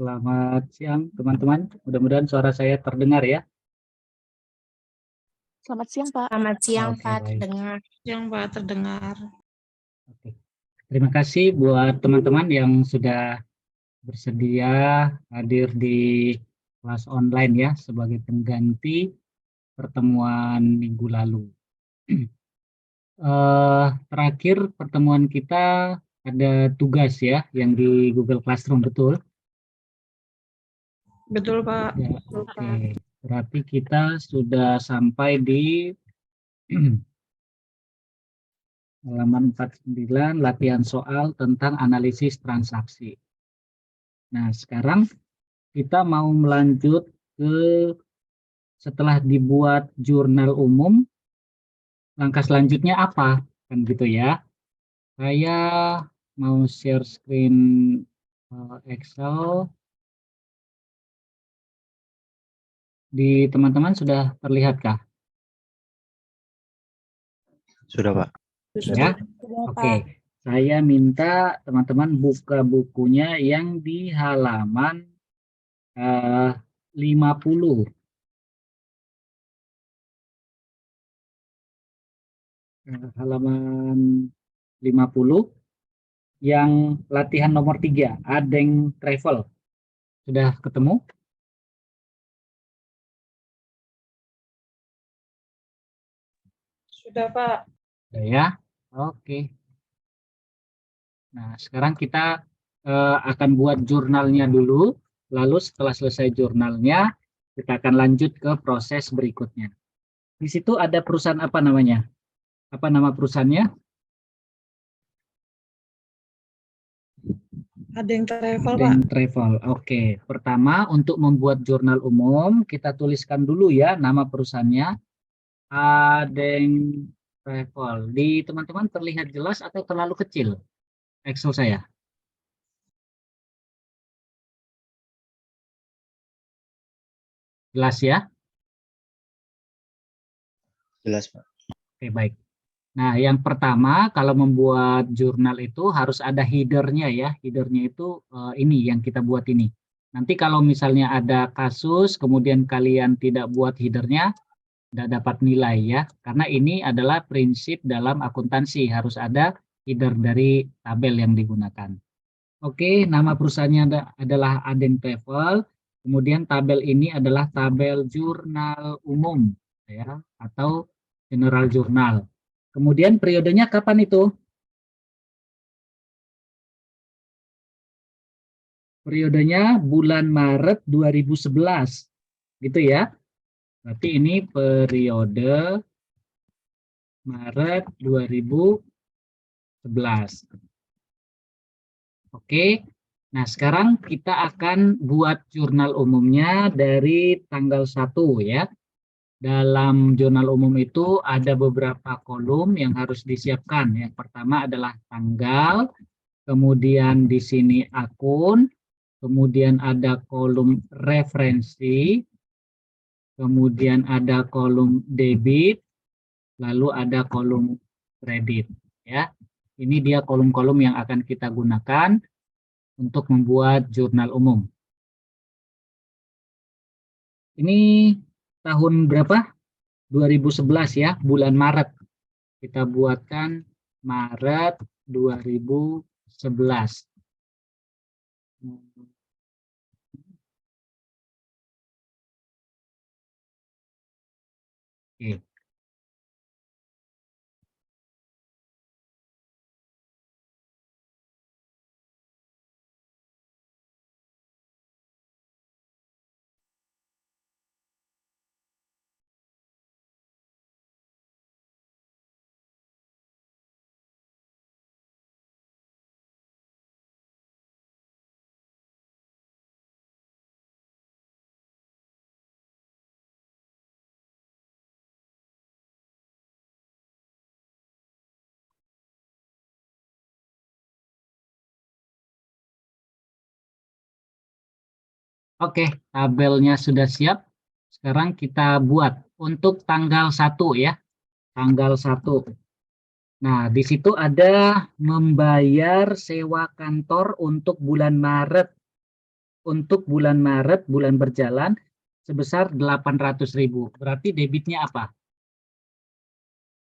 Selamat siang teman-teman, mudah-mudahan suara saya terdengar ya. Selamat siang, Pak. Selamat siang, Oke, Pak. baik. Terdengar. Yang Pak terdengar. Oke. Terima kasih buat teman-teman yang sudah bersedia hadir di kelas online ya sebagai pengganti pertemuan minggu lalu. Terakhir pertemuan kita ada tugas ya yang di Google Classroom, betul? Betul, Pak. Ya, oke. Berarti kita sudah sampai di halaman 49, latihan soal tentang analisis transaksi. Nah, sekarang kita mau melanjut ke setelah dibuat jurnal umum, langkah selanjutnya apa? Kan gitu ya. Saya mau share screen Excel. Di teman-teman sudah terlihatkah? Sudah, Pak. Ya. Oke. Saya minta teman-teman buka bukunya yang di halaman 50. Halaman 50 yang latihan nomor 3, Adeng Travel. Sudah ketemu? Sudah, Pak. Sudah ya? Oke. Nah, sekarang kita akan buat jurnalnya dulu, lalu setelah selesai jurnalnya, kita akan lanjut ke proses berikutnya. Di situ ada perusahaan apa namanya? Apa nama perusahaannya? Adeng Travel, Pak. Adeng Travel. Oke, pertama untuk membuat jurnal umum, kita tuliskan dulu ya nama perusahaannya. Adeng Travel. Di teman-teman terlihat jelas atau terlalu kecil Excel saya? Jelas ya? Jelas, Pak. Oke, baik. Nah, yang pertama kalau membuat jurnal itu harus ada headernya ya. Headernya itu ini yang kita buat ini. Nanti kalau misalnya ada kasus, kemudian kalian tidak buat headernya, tidak dapat nilai ya. Karena ini adalah prinsip dalam akuntansi, harus ada header dari tabel yang digunakan. Oke, nama perusahaannya adalah Adeng Travel. Kemudian tabel ini adalah tabel jurnal umum ya, atau general jurnal. Kemudian periodenya kapan itu? Periodenya bulan Maret 2011. Gitu ya. Berarti ini periode Maret 2011. Oke. Nah, sekarang kita akan buat jurnal umumnya dari tanggal 1 ya. Dalam jurnal umum itu ada beberapa kolom yang harus disiapkan. Yang pertama adalah tanggal, kemudian di sini akun, kemudian ada kolom referensi, kemudian ada kolom debit, lalu ada kolom kredit. Ya, ini dia kolom-kolom yang akan kita gunakan untuk membuat jurnal umum. Ini tahun berapa? 2011 ya, bulan Maret. Kita buatkan Maret 2011. Oke. Oke, tabelnya sudah siap. Sekarang kita buat untuk tanggal 1 ya. Tanggal 1. Nah, di situ ada membayar sewa kantor untuk bulan Maret. untuk bulan Maret, bulan berjalan, sebesar 800.000. Berarti debitnya apa?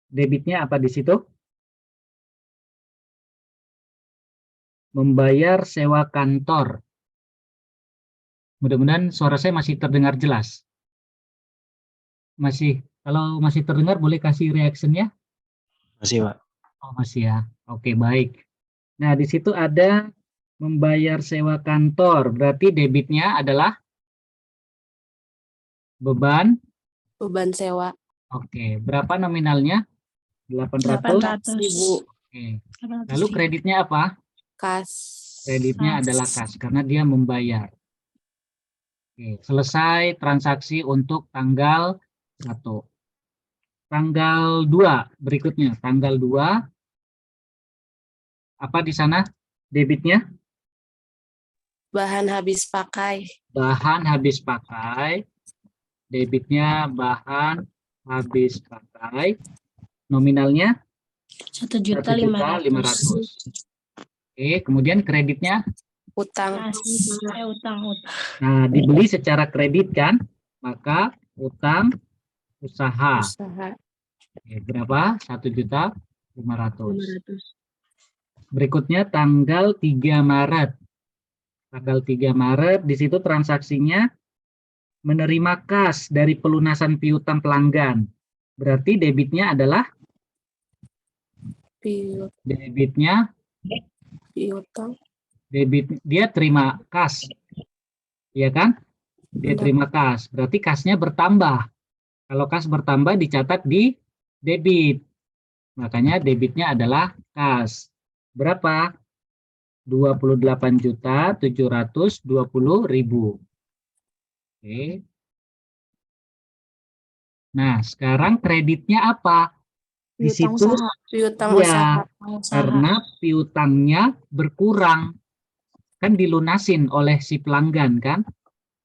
Debitnya apa di situ? Membayar sewa kantor. Mudah-mudahan suara saya masih terdengar jelas. Masih, kalau masih terdengar boleh kasih reaction-nya? Masih, Pak. Oh, masih ya. Oke, baik. Nah, di situ ada membayar sewa kantor. Berarti debitnya adalah beban. Beban sewa Oke, berapa nominalnya? 800. 800.000. Oke. Lalu kreditnya apa? kas. Kreditnya adalah kas karena dia membayar. Oke, selesai transaksi untuk tanggal 1. Tanggal 2 berikutnya, tanggal 2 apa di sana debitnya? Bahan habis pakai. Bahan habis pakai. Debitnya bahan habis pakai. Nominalnya 1.500.000. Oke, kemudian kreditnya? Utang. Utang. Nah, dibeli secara kredit kan? Maka utang usaha. Oke, berapa? 1.500.000. Berikutnya tanggal 3 Maret. Tanggal 3 Maret, di situ transaksinya menerima kas dari pelunasan piutang pelanggan. Berarti debitnya adalah? Debitnya? Piutang. Debit, dia terima kas. Iya kan? Dia terima kas. Berarti kasnya bertambah. Kalau kas bertambah dicatat di debit. Makanya debitnya adalah kas. Berapa? 28.720.000. Oke. Nah, sekarang kreditnya apa? Di situ Piutang ya, usaha. karena piutangnya berkurang. Kan dilunasin oleh si pelanggan kan?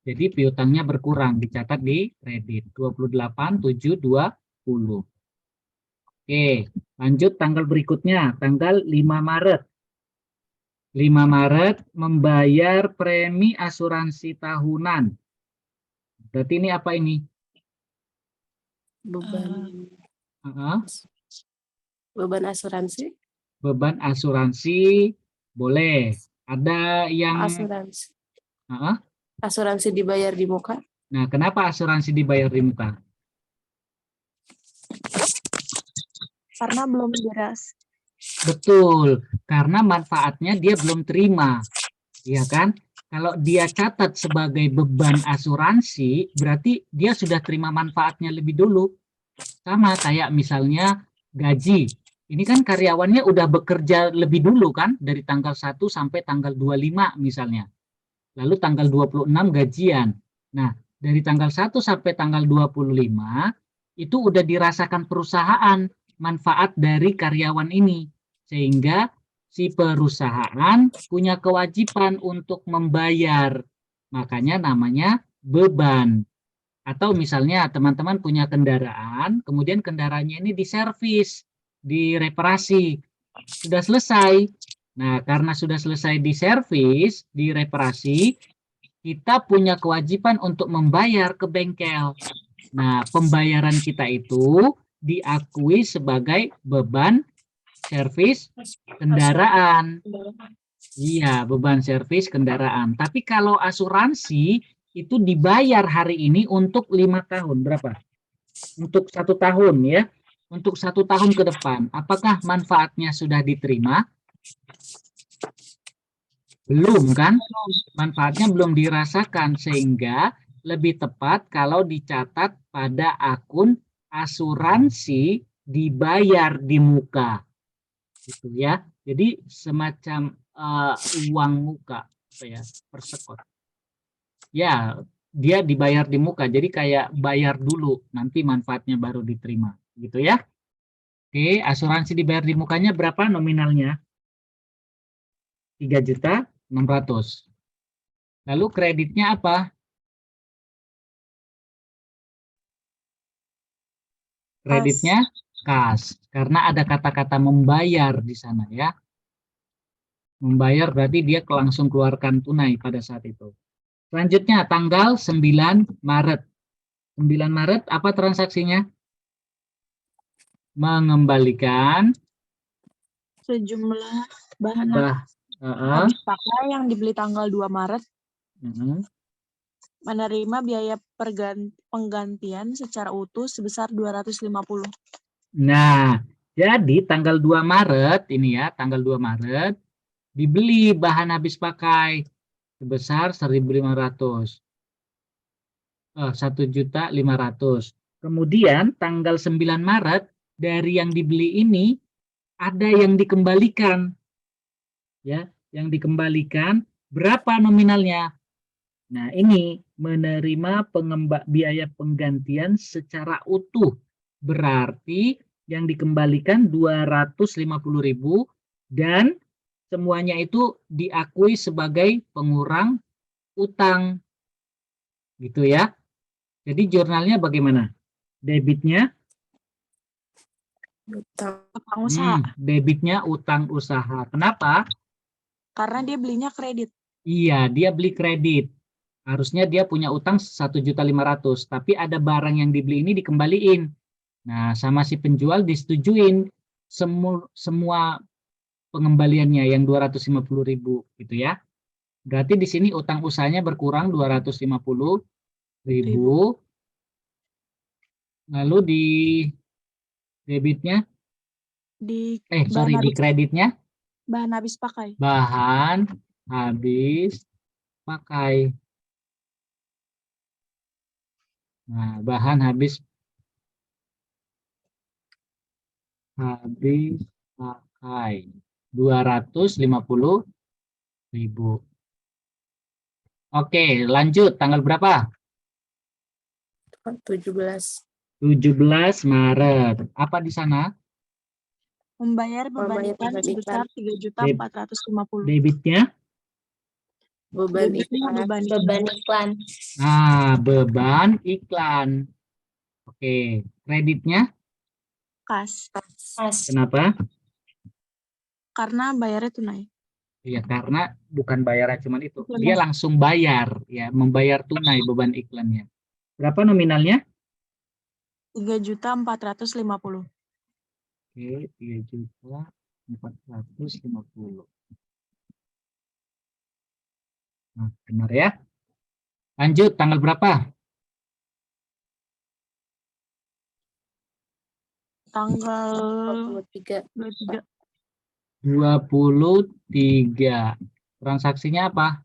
Jadi piutangnya berkurang, dicatat di kredit 28.720. Oke, lanjut tanggal berikutnya, tanggal 5 Maret. 5 Maret membayar premi asuransi tahunan. Berarti ini apa ini? Beban asuransi. Beban asuransi boleh. Ada yang Asuransi dibayar di muka. Nah, kenapa asuransi dibayar di muka? Karena belum diras. Betul, karena manfaatnya dia belum terima. Ya kan? Kalau dia catat sebagai beban asuransi, berarti dia sudah terima manfaatnya lebih dulu. Sama kayak misalnya gaji. Ini kan karyawannya udah bekerja lebih dulu kan, dari tanggal 1 sampai tanggal 25 misalnya. Lalu tanggal 26 gajian. Nah, dari tanggal 1 sampai tanggal 25 itu udah dirasakan perusahaan manfaat dari karyawan ini. Sehingga si perusahaan punya kewajiban untuk membayar. Makanya namanya beban. Atau misalnya teman-teman punya kendaraan, kemudian kendaraannya ini diservis, direparasi. Sudah selesai. Nah, karena sudah selesai diservis, direparasi, kita punya kewajiban untuk membayar ke bengkel. Nah, pembayaran kita itu diakui sebagai beban servis kendaraan. Iya, beban servis kendaraan. Tapi kalau asuransi itu dibayar hari ini untuk 5 tahun. Berapa? Untuk 1 tahun ya. Untuk 1 tahun ke depan. Apakah manfaatnya sudah diterima? Belum kan? Manfaatnya belum dirasakan, sehingga lebih tepat kalau dicatat pada akun asuransi dibayar di muka. Gitu ya. Jadi semacam uang muka, apa ya, persekot. Ya, dia dibayar di muka. Jadi kayak bayar dulu, nanti manfaatnya baru diterima. Gitu ya. Oke, asuransi dibayar di mukanya berapa nominalnya? 3.600.000. Lalu kreditnya apa? Kreditnya kas. Karena ada kata-kata membayar di sana ya. Membayar berarti dia langsung keluarkan tunai pada saat itu. Selanjutnya tanggal 9 Maret. 9 Maret apa transaksinya? Mengembalikan Sejumlah bahan bah, habis pakai yang dibeli tanggal 2 Maret menerima biaya penggantian secara utuh sebesar 250. Nah, jadi tanggal 2 Maret ini ya, tanggal 2 Maret dibeli bahan habis pakai sebesar 1.500. 1.500.000. Kemudian tanggal 9 Maret dari yang dibeli ini ada yang dikembalikan. Ya, yang dikembalikan berapa nominalnya? Nah, ini menerima biaya penggantian secara utuh. Berarti yang dikembalikan 250.000 dan semuanya itu diakui sebagai pengurang utang. Gitu ya. Jadi jurnalnya bagaimana? Debitnya Utang. Usaha. Debitnya utang usaha. Kenapa? Karena dia belinya kredit. Iya, dia beli kredit. Harusnya dia punya utang 1.500.000, tapi ada barang yang dibeli ini dikembaliin. Nah, sama si penjual disetujuin semua pengembaliannya yang 250.000 gitu ya. Berarti di sini utang usahanya berkurang 250.000. Lalu di debitnya Di di kreditnya bahan habis pakai. bahan habis pakai. Nah, bahan habis pakai 250.000. Oke, lanjut tanggal berapa? 17. 17 Maret. Apa di sana? Membayar beban Membayar iklan beban sebesar iklan. 3.450. Debitnya? Beban Debitnya iklan. beban iklan. Nah, beban iklan. Oke, kreditnya? Kas. Kenapa? Karena bayarnya tunai. Ya, karena bukan bayarnya cuma itu. Tunai. Dia langsung bayar, ya, membayar tunai beban iklannya. Berapa nominalnya? 3.450. Oke, 3.450. Nah, benar ya. Lanjut, tanggal berapa? Tanggal 23. 23. Transaksinya apa?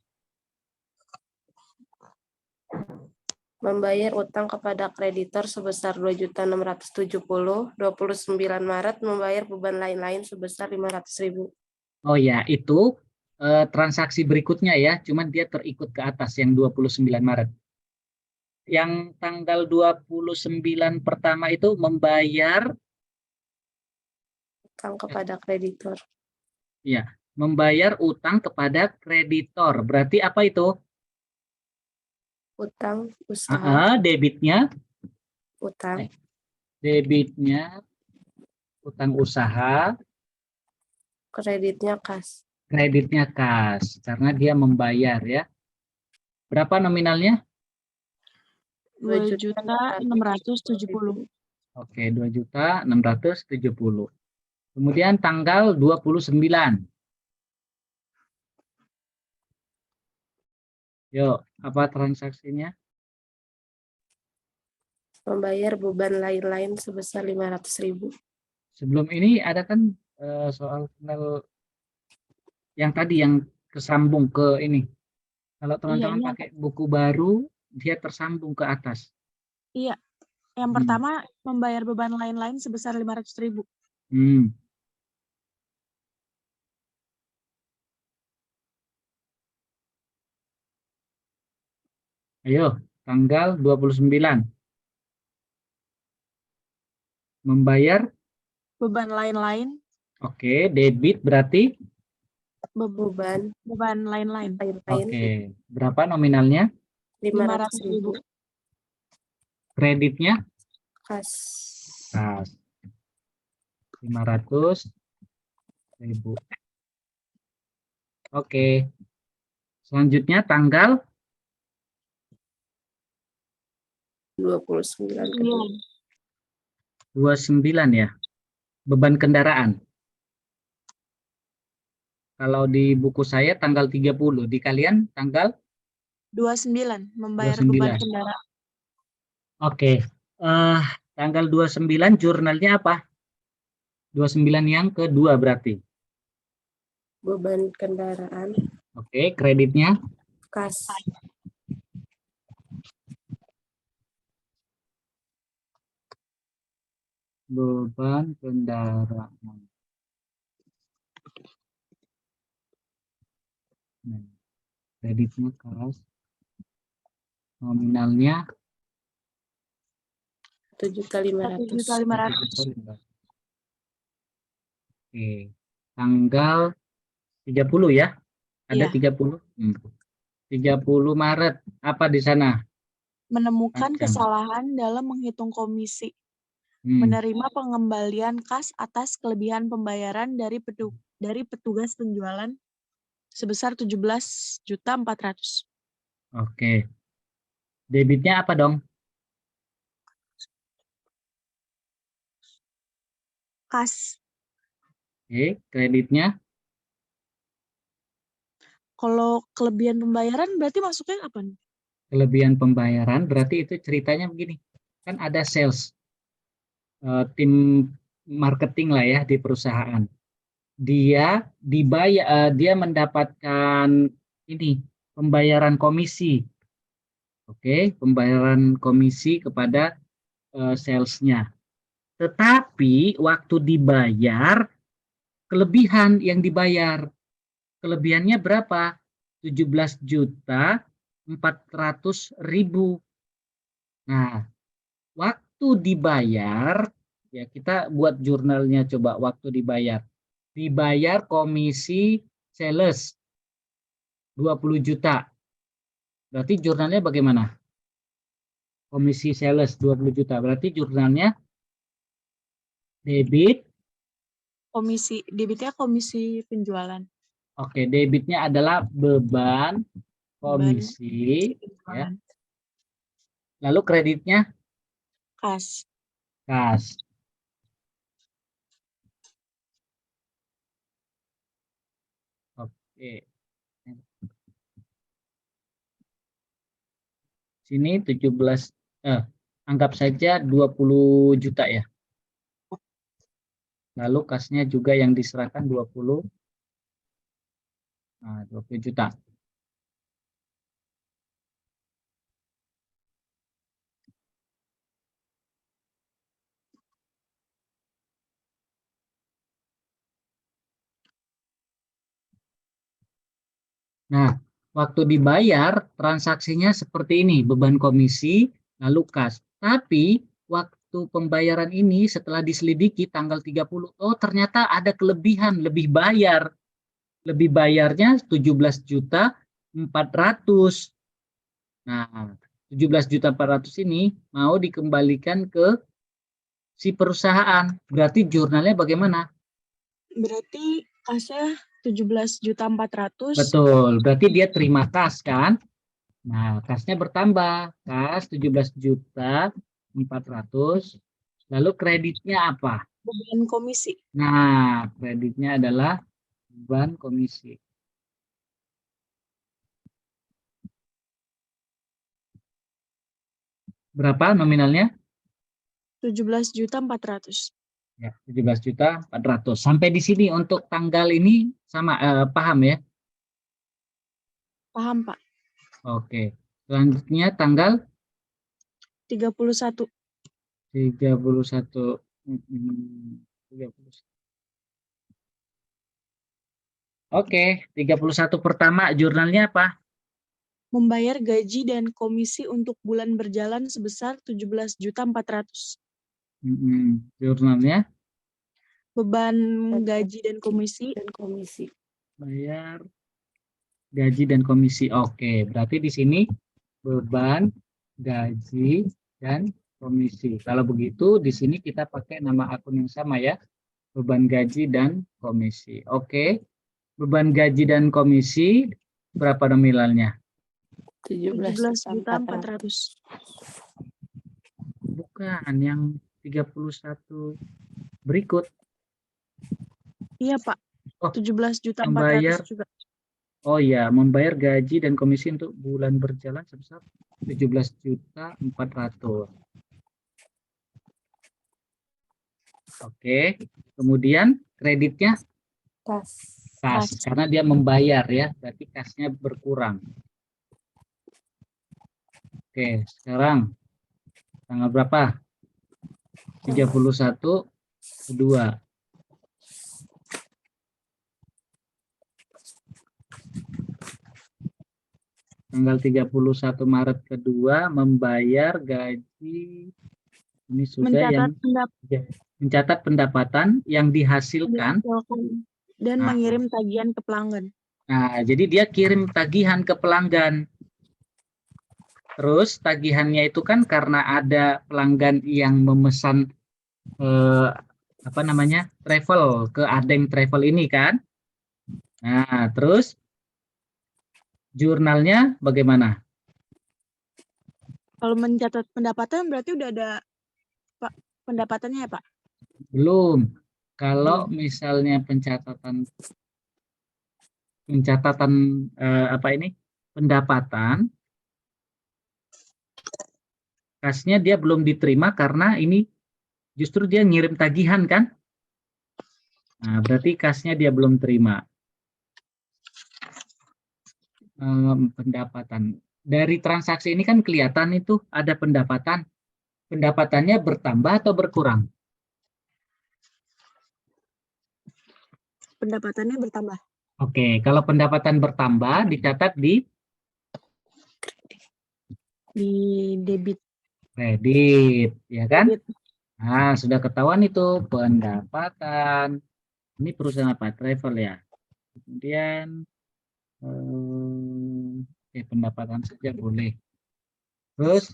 Membayar utang kepada kreditor sebesar 2.670.000. 29 Maret membayar beban lain-lain sebesar 500.000. Oh ya, itu transaksi berikutnya ya, cuman dia terikut ke atas yang 29 Maret. Yang tanggal 29 pertama itu membayar Utang kepada kreditor. ya, membayar utang kepada kreditor. Berarti apa itu? Utang usaha. Debitnya Utang. Debitnya utang usaha, Kreditnya kas. kreditnya kas karena dia membayar ya. Berapa nominalnya? 2.670. Oke, 2.670. Kemudian tanggal 29. Yuk, apa transaksinya? Membayar beban lain-lain sebesar 500.000. Sebelum ini ada kan soal tanggal yang tadi yang kesambung ke ini. Kalau teman-teman pakai buku baru, dia tersambung ke atas. Iya. Yang pertama membayar beban lain-lain sebesar 500.000. Ayo, tanggal 29. Membayar Beban lain-lain. Oke, debit berarti? Beban lain-lain. Oke, berapa nominalnya? 500.000. Kreditnya? Kas. Kas. 500.000. Oke. Selanjutnya tanggal 29 ke 29 ya. Beban kendaraan. Kalau di buku saya tanggal 30, di kalian tanggal 29 membayar 29. beban kendaraan. Oke. Tanggal 29 jurnalnya apa? 29 yang kedua berarti. beban kendaraan Oke, kreditnya kas. beban kendaraan. Nah, kreditnya kas. Nominalnya 1.500.000. 1.500.000. Oke. Tanggal 30 ya? Ada Iya. 30? 30 Maret. Apa di sana? Menemukan Macam. kesalahan dalam menghitung komisi. Hmm. Menerima pengembalian kas atas kelebihan pembayaran dari petugas penjualan sebesar 17.400.000. Oke. Debitnya apa dong? Kas. Oke, kreditnya Kalau kelebihan pembayaran berarti masuknya apa nih? kelebihan pembayaran berarti itu ceritanya begini. Kan ada sales. Tim marketing lah ya di perusahaan. Dia dibayar, dia mendapatkan ini pembayaran komisi. Oke, pembayaran komisi kepada salesnya. Tetapi waktu dibayar kelebihan yang dibayar. Kelebihannya berapa? 17.400.000. Nah, waktu dibayar, ya kita buat jurnalnya coba waktu dibayar. Dibayar komisi sales 20 juta. Berarti jurnalnya bagaimana? Komisi sales 20 juta. Berarti jurnalnya debit. Debitnya komisi penjualan. Oke, debitnya adalah beban komisi. Ya. Penjualan. Lalu kreditnya Kas. kas. Oke. Sini 17 anggap saja 20 juta ya. Lalu kasnya juga yang diserahkan 20. Nah, 20 juta. Nah, waktu dibayar transaksinya seperti ini, beban komisi lalu kas. Tapi waktu pembayaran ini setelah diselidiki tanggal 30, oh ternyata ada kelebihan, lebih bayar. Lebih bayarnya 17.400.000. Nah, 17.400.000 ini mau dikembalikan ke si perusahaan. Berarti jurnalnya bagaimana? Berarti kasnya 17.400.000. Betul, berarti dia terima kas kan? Nah, kasnya bertambah, kas 17.400.000. Lalu kreditnya apa? Beban komisi. Nah, kreditnya adalah beban komisi. Berapa nominalnya? 17.400.000. Ya, 17.400.000. Sampai di sini untuk tanggal ini sama paham ya? Paham, Pak? Oke. Selanjutnya tanggal 31. 31. Oke, 31 pertama jurnalnya apa? Membayar gaji dan komisi untuk bulan berjalan sebesar 17.400.000. Jurnalnya Beban gaji dan komisi. bayar gaji dan komisi. Oke, berarti di sini beban gaji dan komisi. Kalau begitu di sini kita pakai nama akun yang sama ya. Beban gaji dan komisi. Oke. Beban gaji dan komisi berapa nominalnya? 17.400.000. Bukan, yang 31 berikut. Iya, Pak. Oh, 17.400.000 membayar. juga. Oh ya, membayar gaji dan komisi untuk bulan berjalan sebesar 17.400.000. Oke, kemudian kreditnya Kas. kas, karena dia membayar ya, berarti kasnya berkurang. Oke, sekarang tanggal berapa? 31/2. Tanggal 31 Maret kedua membayar gaji, ini sudah yang mencatat pendapatan yang dihasilkan dan Nah. mengirim tagihan ke pelanggan. Nah, jadi dia kirim tagihan ke pelanggan. Terus tagihannya itu kan karena ada pelanggan yang memesan travel ke Adeng Travel ini kan. Nah, terus jurnalnya bagaimana? Kalau mencatat pendapatan berarti udah ada Pak pendapatannya ya, Pak? Belum. Kalau misalnya pencatatan pendapatan, kasnya dia belum diterima karena ini justru dia ngirim tagihan kan? Nah, berarti kasnya dia belum terima. Pendapatan. Dari transaksi ini kan kelihatan itu ada pendapatan. Pendapatannya bertambah atau berkurang? Pendapatannya bertambah. Oke, kalau pendapatan bertambah dicatat di debit. Kredit, ya kan? Debit. Nah, sudah ketahuan itu pendapatan. Ini perusahaan apa? Travel ya. Kemudian pendapatan saja boleh. Terus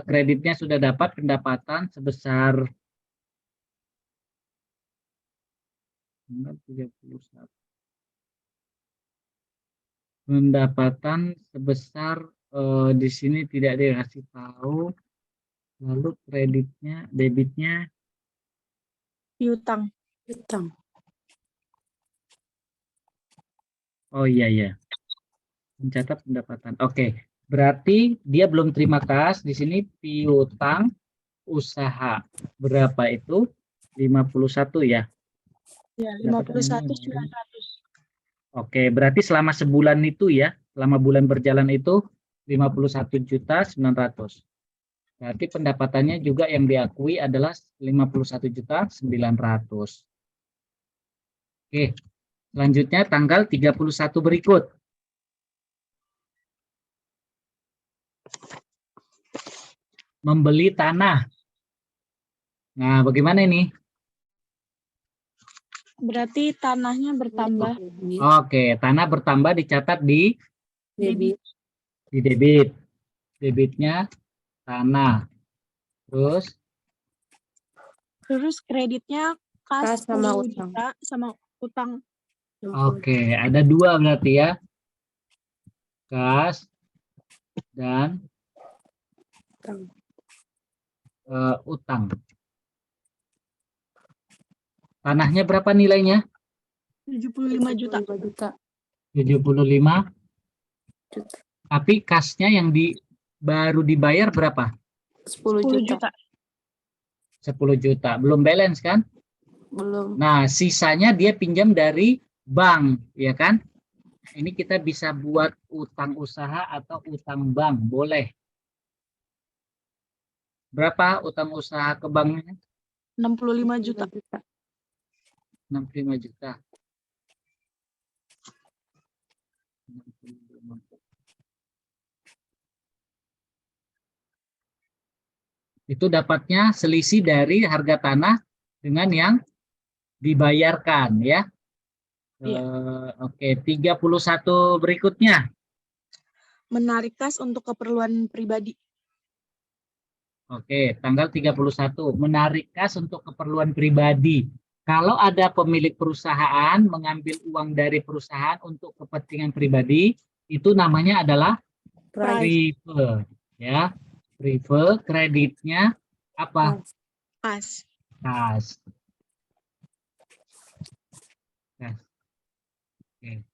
kreditnya sudah dapat pendapatan sebesar 31. Pendapatan sebesar di sini tidak dikasih tahu. Lalu debitnya Piutang. Oh iya. Mencatat pendapatan. Oke, berarti dia belum terima kas. Di sini piutang usaha. Berapa itu? 51 ya? Ya, 51.900. Oke, berarti selama sebulan itu ya, selama bulan berjalan itu 51.900.000. Berarti pendapatannya juga yang diakui adalah 51.900.000. Oke, selanjutnya tanggal 31 berikut. Membeli tanah. Nah, bagaimana ini? Berarti tanahnya bertambah. Oke, tanah bertambah dicatat di Debit. debit. Debitnya tanah. Terus Kreditnya kas sama 10 utang. juta sama utang. Oke, ada dua berarti ya. Kas dan utang. Tanahnya berapa nilainya? 75 juta. 75. Tapi kasnya yang baru dibayar berapa? 10 juta. 10 juta. Belum balance kan? Belum. Nah, sisanya dia pinjam dari bank, ya kan? Ini kita bisa buat utang usaha atau utang bank, boleh. Berapa utang usaha ke banknya? 65 juta. 65 juta. Itu dapatnya selisih dari harga tanah dengan yang dibayarkan ya. Iya. Oke, 31 berikutnya. Menarik kas untuk keperluan pribadi. Oke, tanggal 31. Menarik kas untuk keperluan pribadi. Kalau ada pemilik perusahaan mengambil uang dari perusahaan untuk kepentingan pribadi, itu namanya adalah private, ya. Prive, kreditnya apa? Kas. Kas. Kas. Oke.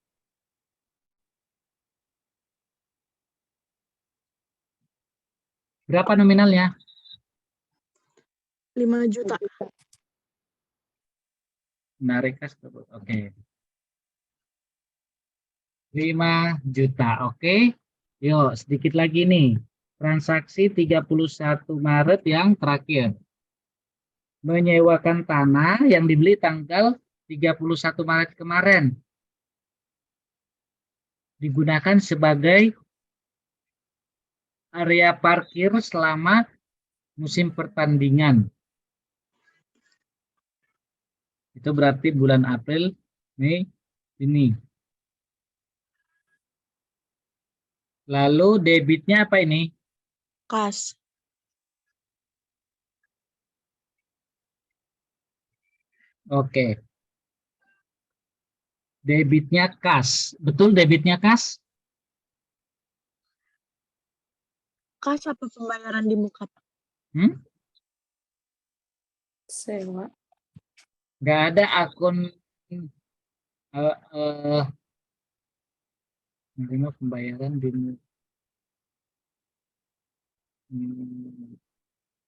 Berapa nominalnya? 5 juta. Menarik kas. Oke. 5 juta. Oke. Yuk, sedikit lagi nih. Transaksi 31 Maret yang terakhir. Menyewakan tanah yang dibeli tanggal 31 Maret kemarin. Digunakan sebagai area parkir selama musim pertandingan. Itu berarti bulan April, Mei, ini. Lalu debitnya apa ini? Kas. Oke. Debitnya kas. Betul debitnya kas? Kas apa pembayaran di muka, Pak? Sewa. Nggak ada akun menerima pembayaran di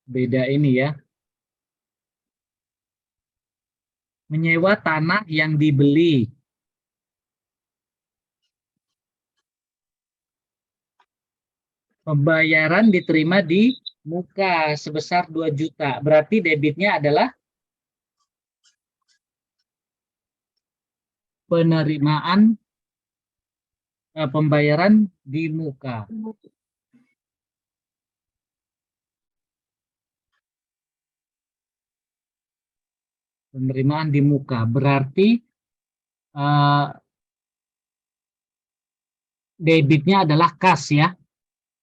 beda ini ya. Menyewa tanah yang dibeli. Pembayaran diterima di muka sebesar 2 juta. Berarti debitnya adalah penerimaan pembayaran di muka. Penerimaan di muka. Berarti debitnya adalah kas ya.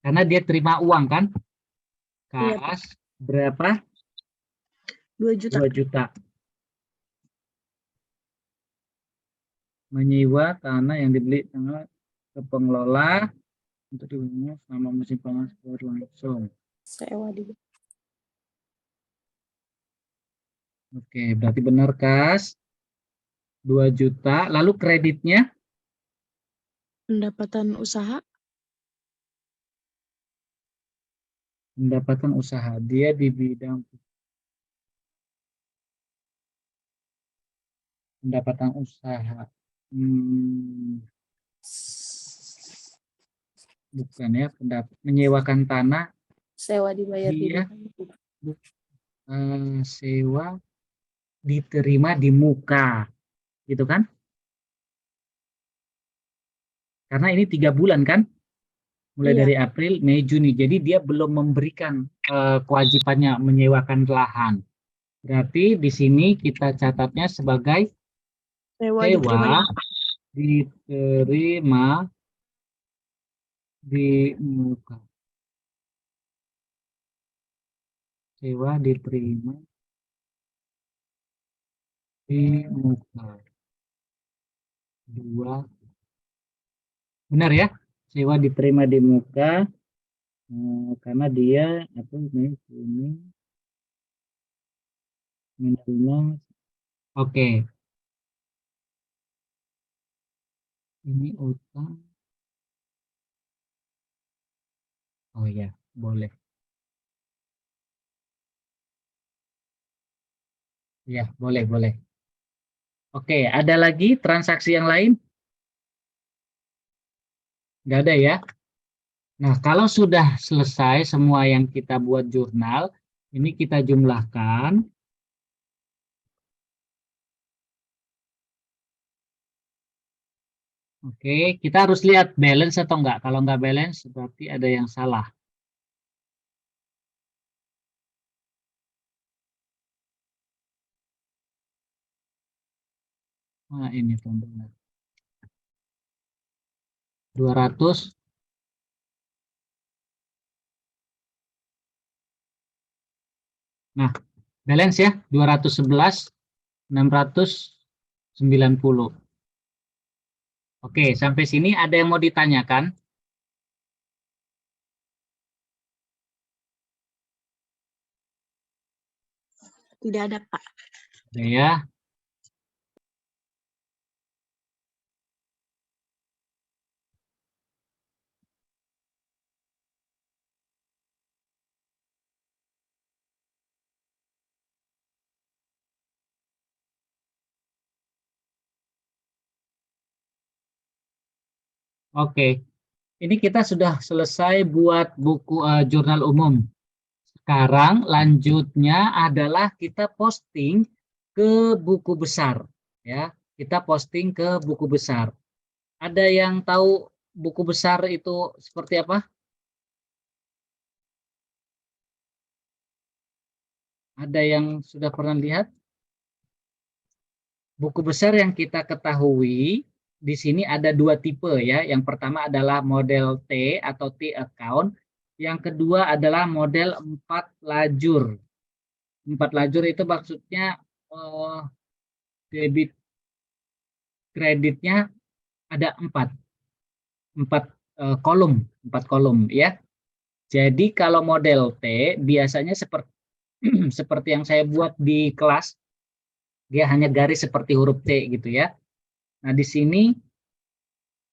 Karena dia terima uang kan. Kas berapa? 2 juta. 2 juta. Menyewa tanah yang dibeli ke pengelola untuk digunakan selama musim panas berlangsung. Sewa di. Oke, berarti benar kas. 2 juta. Lalu kreditnya? Pendapatan usaha. Pendapatan usaha. Dia di bidang pendapatan usaha. Bukan ya, menyewakan tanah. Sewa dibayar di Dia muka. sewa diterima di muka. Gitu kan? Karena ini 3 bulan kan? Mulai Iya. dari April, Mei, Juni. Jadi dia belum memberikan kewajibannya menyewakan lahan. Berarti di sini kita catatnya sebagai Sewa sewa diterima diterima di muka. Sewa diterima di muka. 2. Benar ya? Sewa diterima di muka karena dia ini menerima. Oke. Ini utang. Oh ya, boleh. Ya, boleh, boleh. Oke, ada lagi transaksi yang lain? Nggak ada ya? Nah, kalau sudah selesai semua yang kita buat jurnal, ini kita jumlahkan. Oke, kita harus lihat balance atau enggak. Kalau enggak balance, berarti ada yang salah. Nah, ini teman-teman. 200. Nah, balance ya, 211, 690. Oke, sampai sini ada yang mau ditanyakan? Tidak ada, Pak. Ada ya. Oke, ini kita sudah selesai buat buku jurnal umum. Sekarang lanjutnya adalah kita posting ke buku besar, ya. Kita posting ke buku besar. Ada yang tahu buku besar itu seperti apa? Ada yang sudah pernah lihat? Buku besar yang kita ketahui di sini ada dua tipe ya. Yang pertama adalah model T atau T account. Yang kedua adalah model 4 lajur. 4 lajur itu maksudnya debit kreditnya ada 4 kolom, 4 kolom ya. Jadi kalau model T biasanya seperti seperti yang saya buat di kelas, dia hanya garis seperti huruf T gitu ya. Nah, di sini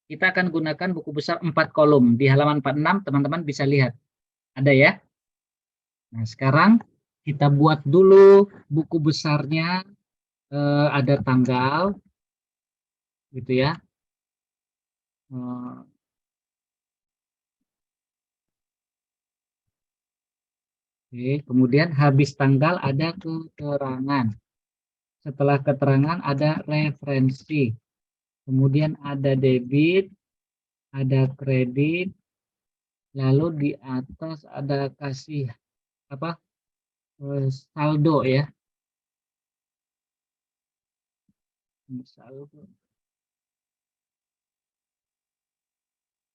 kita akan gunakan buku besar 4 kolom. Di halaman 46 teman-teman bisa lihat. Ada ya? Nah, sekarang kita buat dulu buku besarnya, ada tanggal gitu ya. Oke, kemudian habis tanggal ada keterangan. Setelah keterangan ada referensi. Kemudian ada debit, ada kredit, lalu di atas ada kasih apa? Saldo ya. Saldo.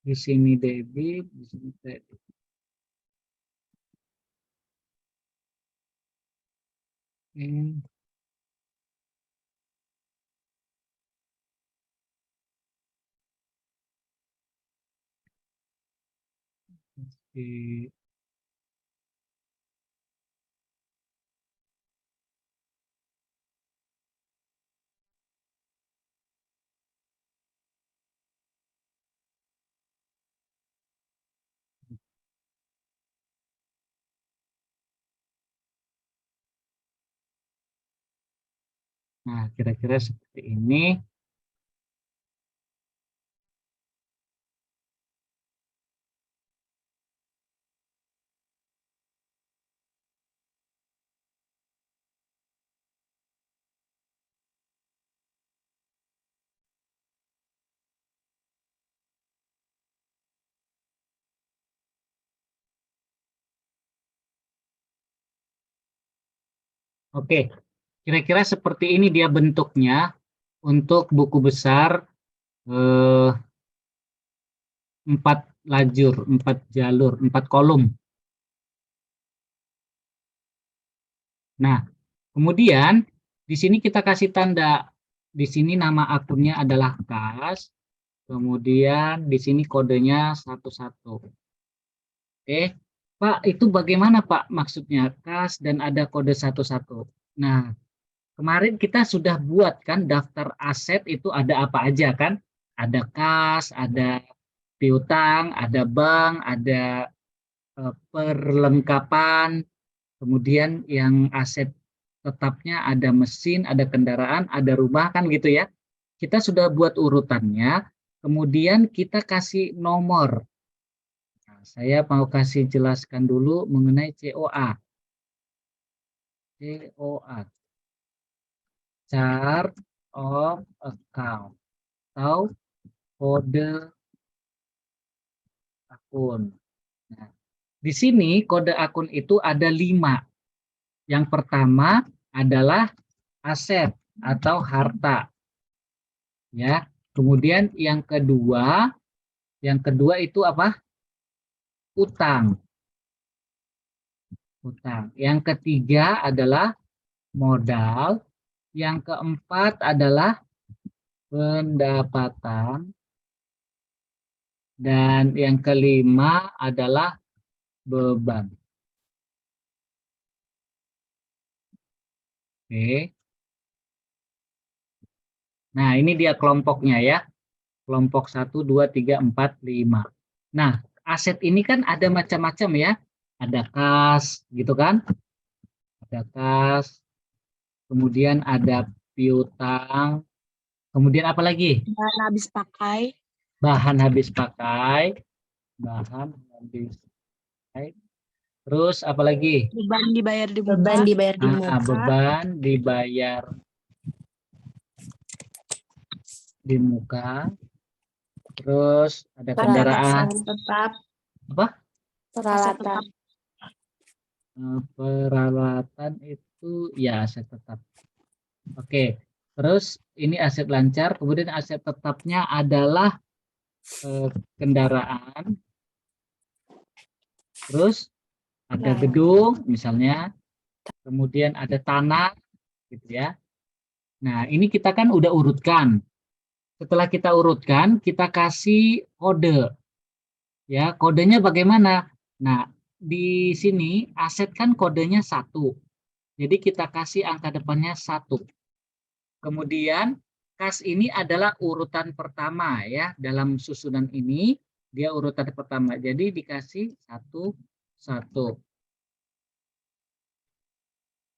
Di sini debit, di sini kredit. Oke. Nah, kira-kira seperti ini. Oke, kira-kira seperti ini dia bentuknya untuk buku besar 4 lajur, 4 jalur, 4 kolom. Nah, kemudian di sini kita kasih tanda. Di sini nama akunnya adalah kas. Kemudian di sini kodenya 11. Oke, Pak, itu bagaimana Pak maksudnya kas dan ada kode 11? Nah, kemarin kita sudah buat kan daftar aset itu ada apa aja kan? Ada kas, ada piutang, ada bank, ada perlengkapan, kemudian yang aset tetapnya ada mesin, ada kendaraan, ada rumah kan gitu ya. Kita sudah buat urutannya, kemudian kita kasih nomor. Nah, saya mau kasih jelaskan dulu mengenai COA. COA. Chart of Account. Atau kode akun. Nah, di sini kode akun itu ada 5. Yang pertama adalah aset atau harta. Ya. Kemudian yang kedua itu apa? Utang. Utang. Yang ketiga adalah modal. Yang keempat adalah pendapatan. Dan yang kelima adalah beban. Oke. Nah, ini dia kelompoknya ya. Kelompok 1, 2, 3, 4, 5. Nah, aset ini kan ada macam-macam ya. Ada kas, gitu kan? Ada kas. Kemudian ada piutang. Kemudian apa lagi? Bahan habis pakai. Bahan habis pakai. Bahan habis pakai. Terus apa lagi? Beban dibayar di muka. Beban dibayar di muka. Beban dibayar di muka. Terus ada kendaraan. tetap. Apa? Peralatan. Peralatan itu ya aset tetap. Oke. Terus ini aset lancar. Kemudian aset tetapnya adalah kendaraan. Terus ada gedung misalnya. Kemudian ada tanah gitu ya. Nah, ini kita kan udah urutkan. Setelah kita urutkan, kita kasih kode. Ya, kodenya bagaimana? Nah, di sini aset kan kodenya 1. Jadi kita kasih angka depannya 1. Kemudian kas ini adalah urutan pertama ya. Dalam susunan ini dia urutan pertama. Jadi dikasih 1, 1.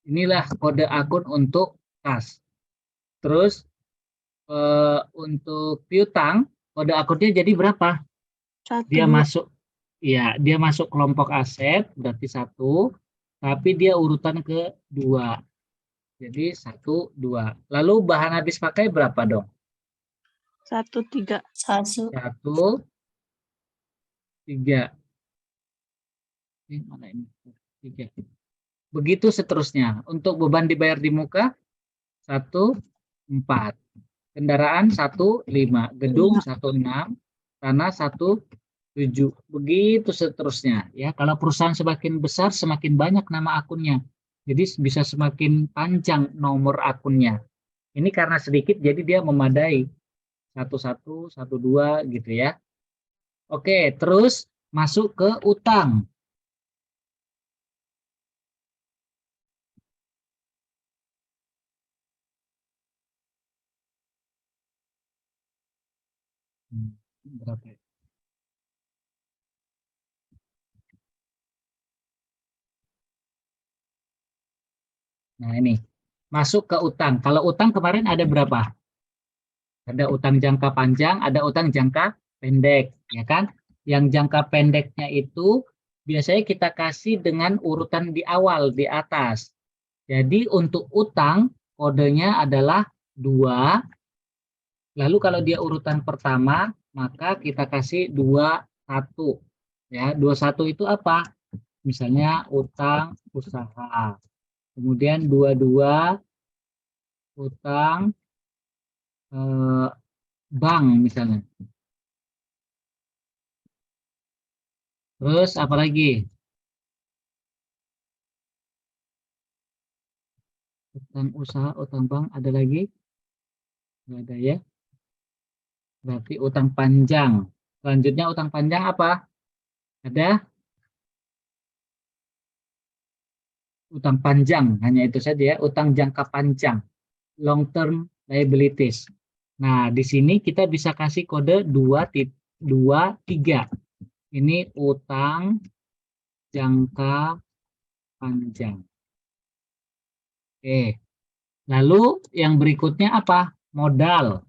Inilah kode akun untuk kas. Terus untuk piutang kode akunnya jadi berapa? 1, Dia 2. masuk ya, dia masuk kelompok aset berarti 1, tapi dia urutan ke-2. Jadi 1, 2. Lalu bahan habis pakai berapa dong? 1, 3. 1. 1, 3. Ini mana ini? 3. Begitu seterusnya. Untuk beban dibayar di muka 1, 4. Kendaraan 1, 5. Gedung 1, 6. Tanah 1, 7. Begitu seterusnya ya. Kalau perusahaan semakin besar semakin banyak nama akunnya. Jadi bisa semakin panjang nomor akunnya. Ini karena sedikit jadi dia memadai. 1, 1, 1, 2 gitu ya. Oke, terus masuk ke utang. Berapa ya? Nah ini, masuk ke utang. Kalau utang kemarin ada berapa? Ada utang jangka panjang, ada utang jangka pendek, ya kan? Yang jangka pendeknya itu biasanya kita kasih dengan urutan di awal, di atas. Jadi untuk utang, kodenya adalah 2. Lalu kalau dia urutan pertama, maka kita kasih 21. Ya, 21 itu apa? Misalnya utang usaha. Kemudian 22 utang bank misalnya. Terus apa lagi? Utang usaha, utang bank, ada lagi? Nggak ada ya. Berarti utang panjang. Selanjutnya utang panjang apa? Ada? Utang panjang, hanya itu saja ya. Utang jangka panjang. Long term liabilities. Nah, di sini kita bisa kasih kode 2, 3. Ini utang jangka panjang. Oke. Lalu yang berikutnya apa? Modal.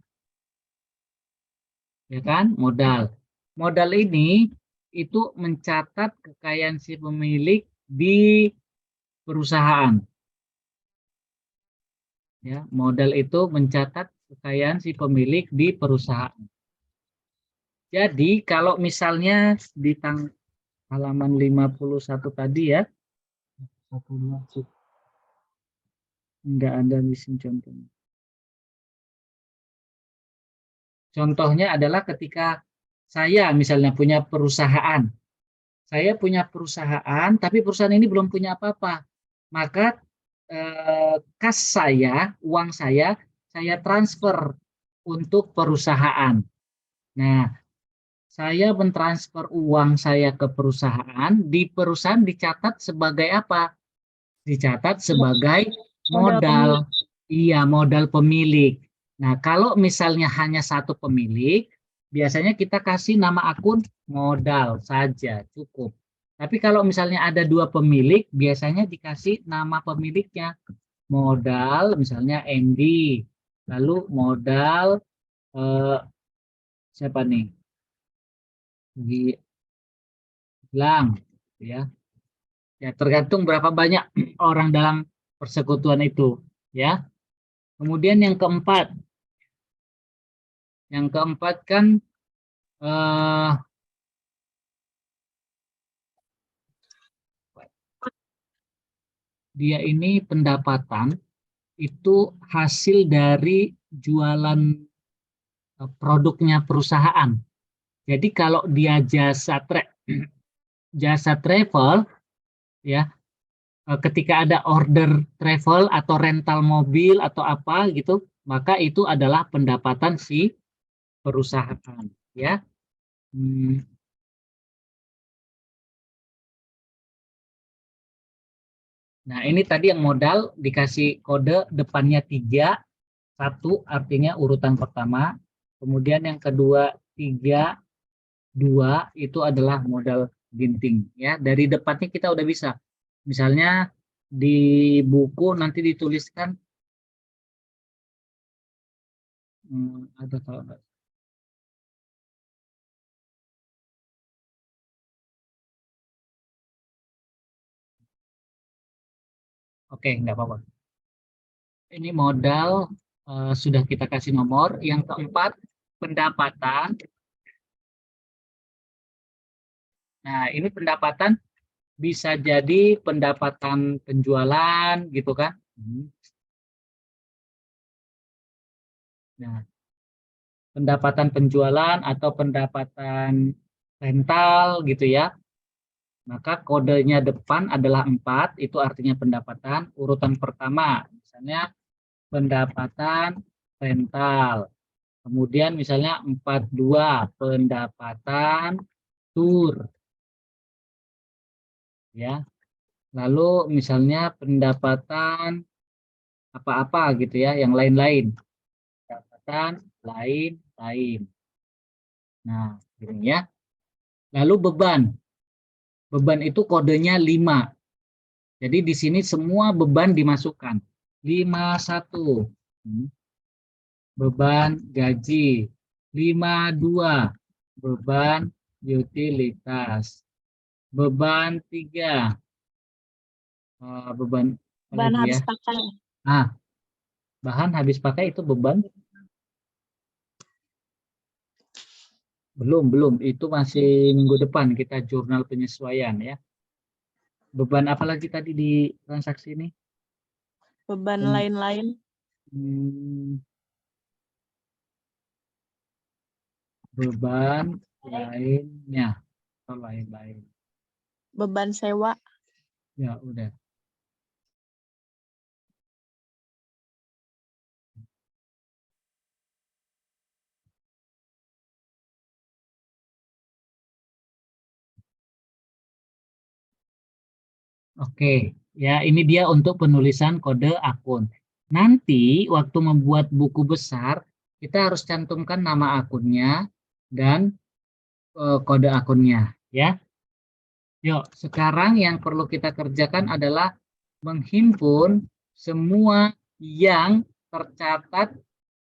Ya kan? Modal. Modal ini itu mencatat kekayaan si pemilik di perusahaan. Ya, modal itu mencatat kekayaan si pemilik di perusahaan. Jadi kalau misalnya di halaman 51 tadi ya, enggak ada di sini contohnya. Contohnya adalah ketika saya misalnya punya perusahaan. Saya punya perusahaan, tapi perusahaan ini belum punya apa-apa. Maka kas saya, uang saya transfer untuk perusahaan. Nah, saya mentransfer uang saya ke perusahaan, di perusahaan dicatat sebagai apa? Dicatat sebagai Modal, iya modal pemilik. Nah, kalau misalnya hanya satu pemilik, biasanya kita kasih nama akun modal saja, cukup. Tapi kalau misalnya ada dua pemilik, biasanya dikasih nama pemiliknya. Modal, misalnya Andy, lalu modal siapa nih? Gilang, ya. Ya, tergantung berapa banyak orang dalam persekutuan itu, ya. Kemudian yang keempat kan eh, dia ini pendapatan itu hasil dari jualan produknya perusahaan. Jadi kalau dia jasa travel, ya, ketika ada order travel atau rental mobil atau apa gitu, maka itu adalah pendapatan si perusahaan, ya. Nah, ini tadi yang modal dikasih kode depannya 3, 1 artinya urutan pertama, kemudian yang kedua 3, 2 itu adalah modal ginting, ya. Dari depannya kita udah bisa. Misalnya di buku nanti dituliskan ada kalau enggak. Oke, enggak apa-apa. Ini modal sudah kita kasih nomor. Yang keempat, pendapatan. Nah, ini pendapatan bisa jadi pendapatan penjualan gitu kan. Nah, pendapatan penjualan atau pendapatan rental gitu ya. Maka kodenya depan adalah 4, itu artinya pendapatan. Urutan pertama, misalnya pendapatan rental. Kemudian misalnya 42, pendapatan tur. Ya. Lalu misalnya pendapatan apa-apa gitu ya, yang lain-lain. Pendapatan lain-lain. Nah, ini ya. Lalu beban. Beban itu kodenya 5. Jadi di sini semua beban dimasukkan. 51. Beban gaji. 52. Beban utilitas. Beban 3. Beban Bahan lagi habis ya. pakai. Bahan habis pakai itu beban? Belum. Itu masih minggu depan kita jurnal penyesuaian ya. Beban apa lagi tadi di transaksi ini? Beban lain-lain. Beban lainnya atau lain-lain. Beban sewa. Ya, udah. Oke, ya ini dia untuk penulisan kode akun. Nanti waktu membuat buku besar, kita harus cantumkan nama akunnya dan kode akunnya, ya. Yuk, sekarang yang perlu kita kerjakan adalah menghimpun semua yang tercatat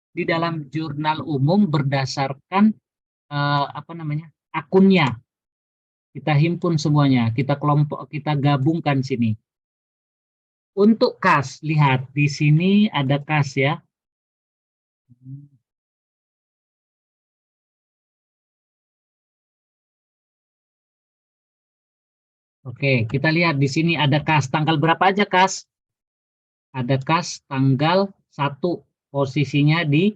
di dalam jurnal umum berdasarkan akunnya. Kita himpun semuanya, kita gabungkan sini. Untuk kas, lihat di sini ada kas ya. Oke, kita lihat di sini ada kas. Tanggal berapa aja kas? Ada kas tanggal 1, posisinya di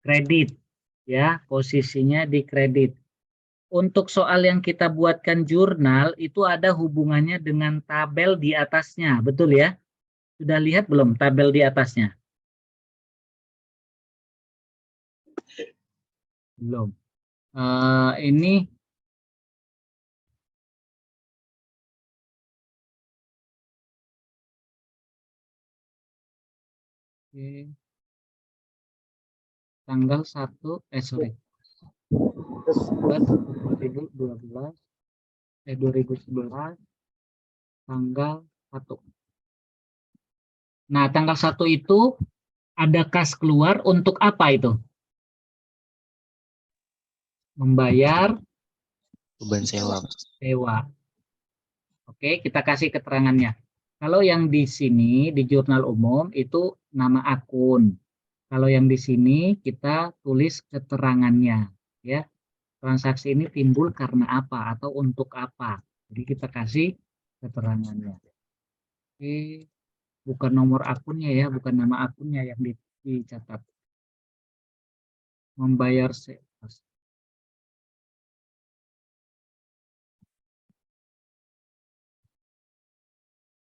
kredit. Ya, posisinya di kredit. Untuk soal yang kita buatkan jurnal, itu ada hubungannya dengan tabel di atasnya. Betul ya? Sudah lihat belum tabel di atasnya? Belum. Ini Oke. Tanggal 1, sorry. 2012, 2011, tanggal 1. Nah, tanggal 1 itu ada kas keluar untuk apa itu? Membayar Beban sewa, Pak. sewa. Oke, kita kasih keterangannya. Kalau yang di sini di jurnal umum itu nama akun. Kalau yang di sini kita tulis keterangannya, ya. Transaksi ini timbul karena apa atau untuk apa. Jadi kita kasih keterangannya. Oke, bukan nomor akunnya ya, bukan nama akunnya yang dicatat. Membayar sewa.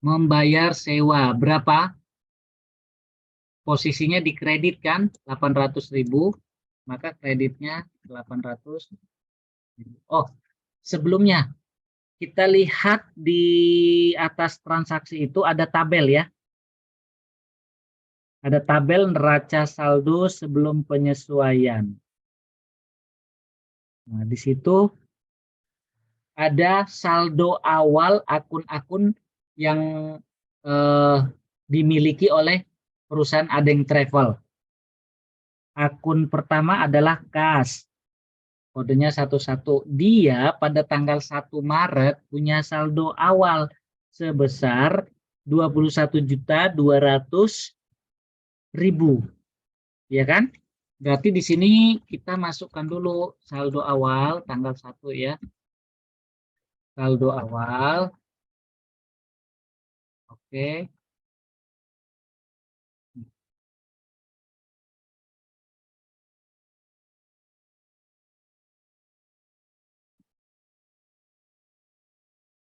Membayar sewa berapa? Posisinya di kredit kan 800.000, maka kreditnya 800.000. Oh, sebelumnya kita lihat di atas transaksi itu ada tabel ya. Ada tabel neraca saldo sebelum penyesuaian. Nah, di situ ada saldo awal akun-akun yang dimiliki oleh perusahaan Adeng Travel. Akun pertama adalah kas. Kodenya 11. Dia pada tanggal 1 Maret punya saldo awal sebesar 21.200.000. Ya kan? Berarti di sini kita masukkan dulu saldo awal tanggal 1 ya. Saldo awal. Oke.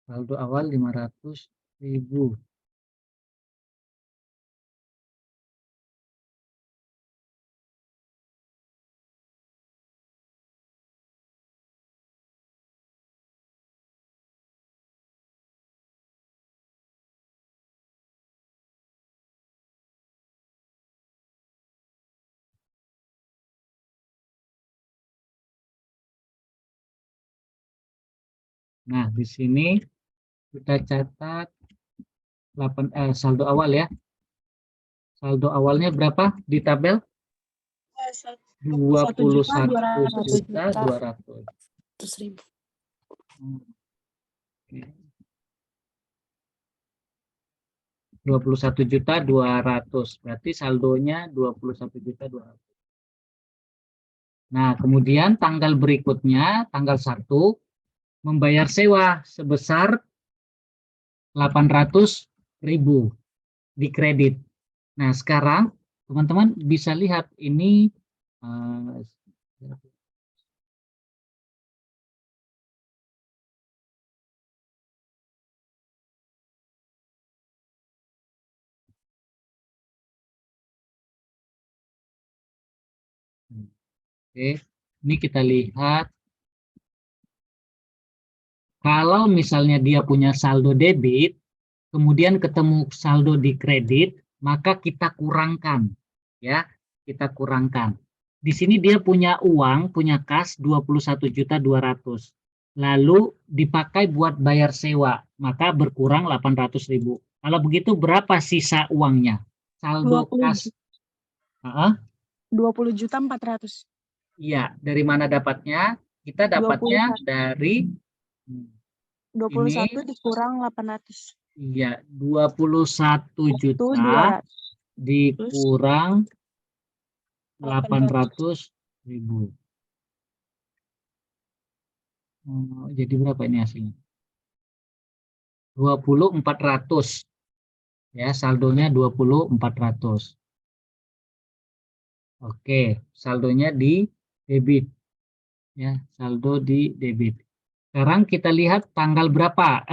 Saldo awal 500.000. Nah, di sini kita catat saldo awal ya. Saldo awalnya berapa di tabel? 21.200.000. 21.200.000. Berarti saldonya 21.200.000. Nah, kemudian tanggal berikutnya, tanggal 1, membayar sewa sebesar 800.000 di kredit. Nah, sekarang teman-teman bisa lihat ini oke, ini kita lihat kalau misalnya dia punya saldo debit, kemudian ketemu saldo di kredit, maka kita kurangkan, ya, kita kurangkan. Di sini dia punya uang, punya kas 21.200.000, lalu dipakai buat bayar sewa, maka berkurang 800.000. Kalau begitu berapa sisa uangnya? Saldo kas. 20.400.000. Iya, dari mana dapatnya? Kita dapatnya 21. dari 21 ini. dikurang 800. Iya, 21 juta dikurang 800.000. Jadi berapa ini hasilnya? 20.400. Ya, saldonya 20.400. Oke, saldonya di debit. Ya, saldo di debit. Sekarang kita lihat tanggal berapa.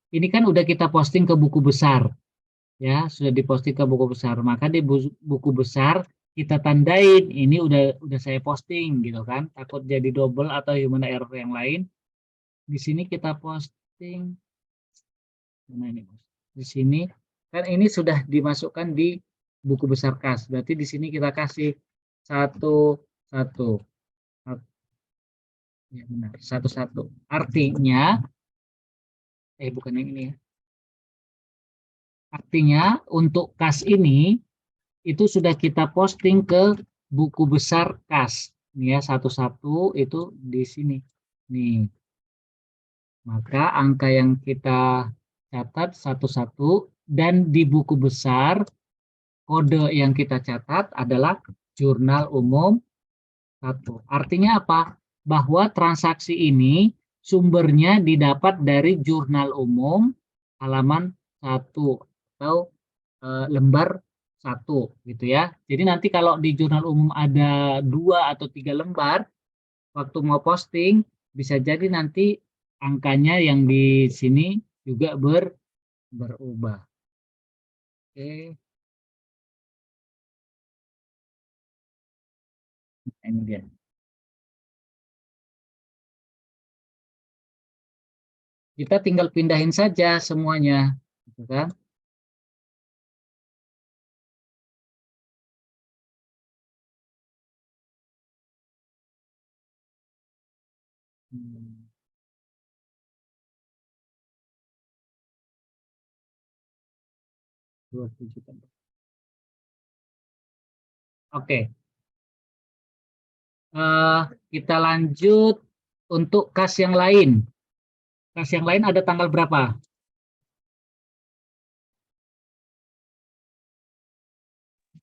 Ini kan udah kita posting ke buku besar. Ya, sudah diposting ke buku besar. Maka di buku besar kita tandain ini udah saya posting gitu kan. Takut jadi double atau human error yang lain. Di sini kita posting. Nah, ini di sini kan ini sudah dimasukkan di buku besar kas. Berarti di sini kita kasih 1, 1. Ya, benar, 1, 1. Artinya, bukan yang ini ya. Artinya untuk kas ini, itu sudah kita posting ke buku besar kas. Ini ya, 1, 1 itu di sini. Nih. Maka angka yang kita catat 1, 1 dan di buku besar kode yang kita catat adalah jurnal umum 1. Artinya apa? Bahwa transaksi ini sumbernya didapat dari jurnal umum halaman 1 atau lembar 1 gitu ya. Jadi nanti kalau di jurnal umum ada 2 atau 3 lembar, waktu mau posting bisa jadi nanti angkanya yang di sini juga berubah. Oke. Nah, ini dia. Kita tinggal pindahin saja semuanya, gitu kan? Oke. Kita lanjut untuk kas yang lain. Kas yang lain ada tanggal berapa?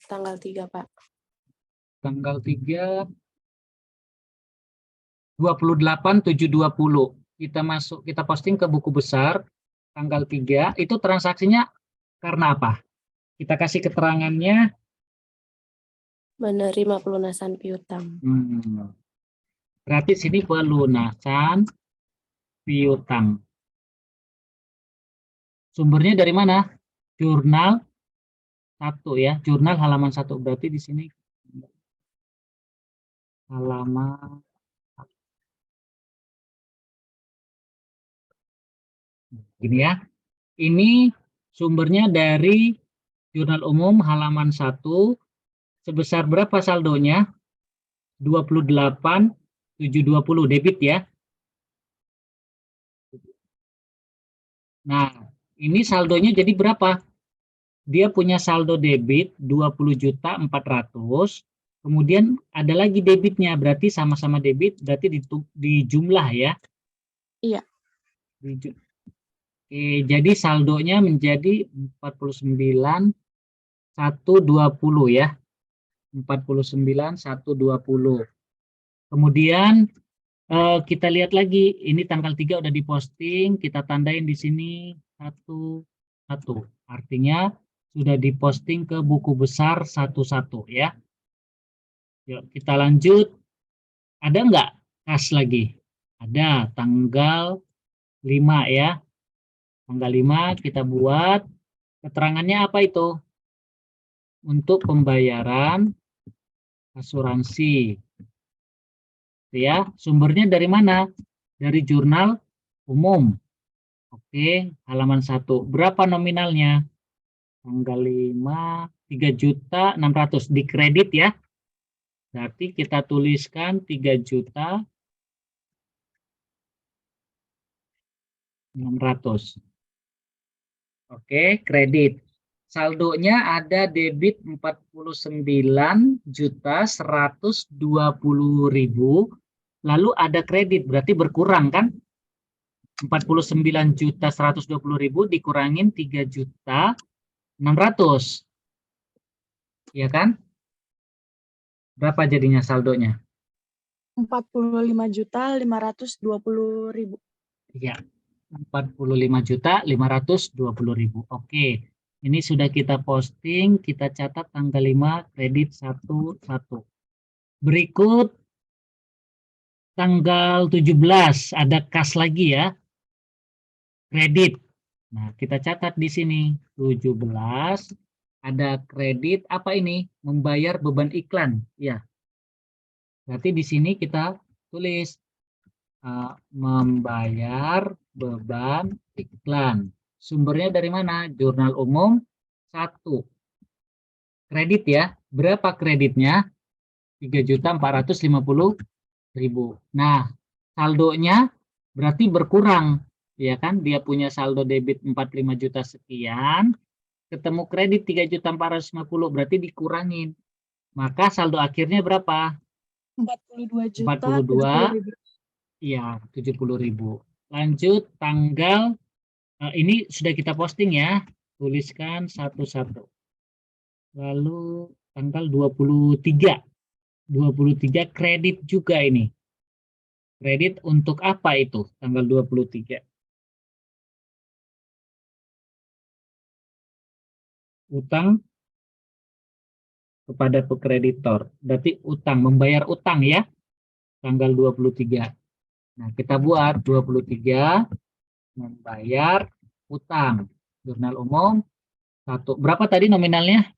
Tanggal 3, Pak. Tanggal 3, 28/7/20. Kita posting ke buku besar tanggal 3. Itu transaksinya karena apa? Kita kasih keterangannya. Menerima pelunasan piutang. Berarti sini pelunasan piutang. Sumbernya dari mana? Jurnal 1 ya, jurnal halaman 1. Berarti di sini halaman 1. Gini ya. Ini sumbernya dari jurnal umum halaman 1. Sebesar berapa saldonya? 28/7/20 debit ya. Nah, ini saldonya jadi berapa? Dia punya saldo debit 20.400.000. Kemudian ada lagi debitnya, berarti sama-sama debit, berarti di jumlah ya. Iya. Jadi saldonya menjadi 49.120 ya. 49.120. Kemudian kita lihat lagi, ini tanggal 3 udah diposting, kita tandain di sini 1, 1. Artinya sudah diposting ke buku besar 1, 1 ya. Yuk kita lanjut. Ada nggak kas lagi? Ada, tanggal 5 ya. Tanggal 5 kita buat. Keterangannya apa itu? Untuk pembayaran asuransi. Ya, sumbernya dari mana? Dari jurnal umum. Oke, halaman 1. Berapa nominalnya? Tanggal 5, 3.600.000 di kredit ya. Berarti kita tuliskan 3.600.000. Oke, kredit. Saldonya ada debit 49.120.000. Lalu ada kredit, berarti berkurang kan? 49.120.000 dikurangin 3.600.000. Ya kan? Berapa jadinya saldonya? 45.520.000. Iya, 45.520.000. Oke, ini sudah kita posting, kita catat tanggal 5 kredit 1, 1. Berikut tanggal 17 ada kas lagi ya, kredit. Nah, kita catat di sini 17 ada kredit apa ini? Membayar beban iklan. Ya. Berarti di sini kita tulis membayar beban iklan. Sumbernya dari mana? Jurnal umum 1. Kredit ya. Berapa kreditnya? 3.450.000. Nah, saldonya berarti berkurang, ya kan? Dia punya saldo debit 45 juta sekian, ketemu kredit 3.450.000, berarti dikurangin. Maka saldo akhirnya berapa? 42 juta 42, 70.000. iya, 70.000. Lanjut tanggal, ini sudah kita posting ya, tuliskan satu-satu. Lalu tanggal 23 kredit juga ini. Kredit untuk apa itu tanggal 23? Utang kepada pekreditor. Berarti utang, membayar utang ya, tanggal 23. Nah, kita buat 23 membayar utang. Jurnal umum 1. Berapa tadi nominalnya?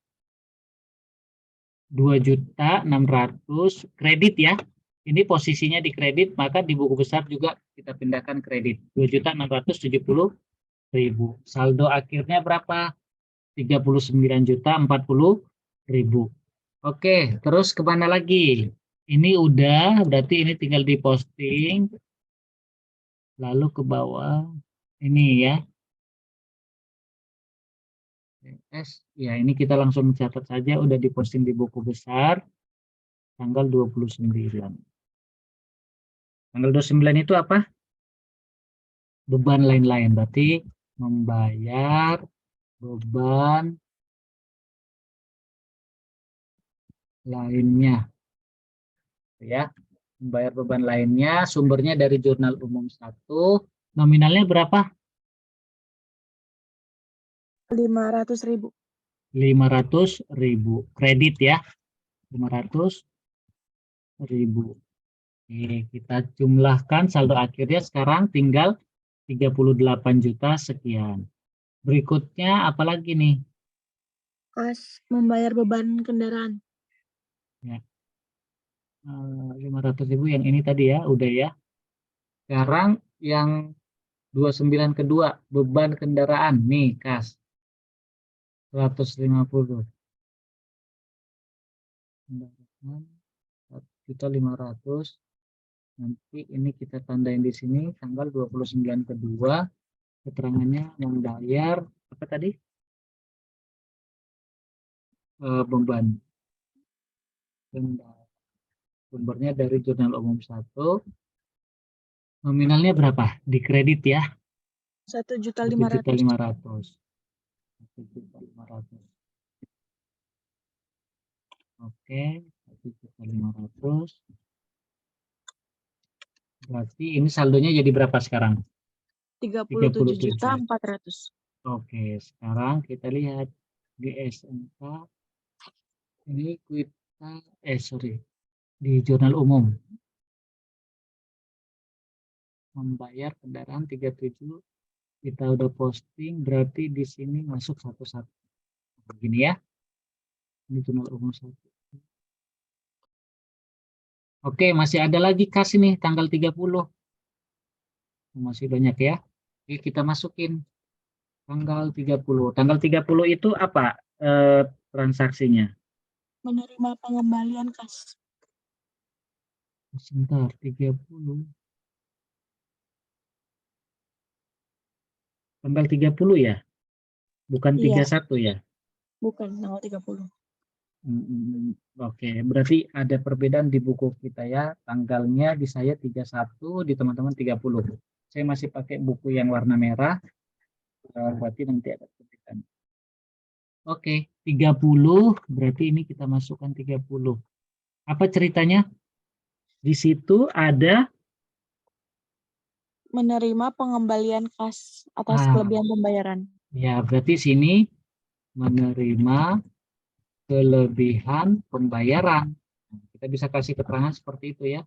2.600.000 kredit ya. Ini posisinya di kredit, maka di buku besar juga kita pindahkan kredit. 2.670.000. Saldo akhirnya berapa? 39.040.000. Oke, terus kemana lagi? Ini udah, berarti ini tinggal diposting. Lalu ke bawah, ini ya. Ya ini kita langsung catat saja, udah diposting di buku besar. Tanggal 29. Tanggal 29 itu apa? Beban lain-lain, berarti membayar beban lainnya. Ya, membayar beban lainnya, sumbernya dari jurnal umum 1. Nominalnya berapa? 500.000. 500.000 kredit ya, 500.000. Oke, kita jumlahkan saldo akhirnya sekarang tinggal 38 juta sekian. Berikutnya apa lagi nih? Kas membayar beban kendaraan. Ya. 500.000 yang ini tadi ya, udah ya. Sekarang yang 29 kedua, beban kendaraan nih, kas 150. 1.500.000. Nanti ini kita tandain di sini tanggal 29 kedua, keterangannya membayar apa tadi? Beban. Sumbernya dari jurnal umum 1. Nominalnya berapa? Di kredit ya? 1.500.000. 1.500.000. 1.500.000. Oke, 1.500.000. Berarti ini saldonya jadi berapa sekarang? 37.400.000. Oke, sekarang kita lihat di SMK. Ini kita, di jurnal umum. Membayar kendaraan 37. Kita udah posting, berarti di sini masuk satu-satu. Begini ya. Ini jurnal umum 1. Oke, masih ada lagi kas ini tanggal 30. Masih banyak ya. Oke, kita masukin tanggal 30. Tanggal 30 itu apa transaksinya? Menerima pengembalian kas. Sebentar, 30. Tanggal 30 ya? Bukan Iya. 31 ya? Bukan, tanggal 30. Oke, berarti ada perbedaan di buku kita ya. Tanggalnya di saya 31, di teman-teman 30. Saya masih pakai buku yang warna merah. Berarti nanti ada perbedaan. Oke, 30, berarti ini kita masukkan 30. Apa ceritanya? Di situ ada Menerima pengembalian kas atas kelebihan pembayaran. ya, berarti sini menerima kelebihan pembayaran. Kita bisa kasih keterangan seperti itu ya.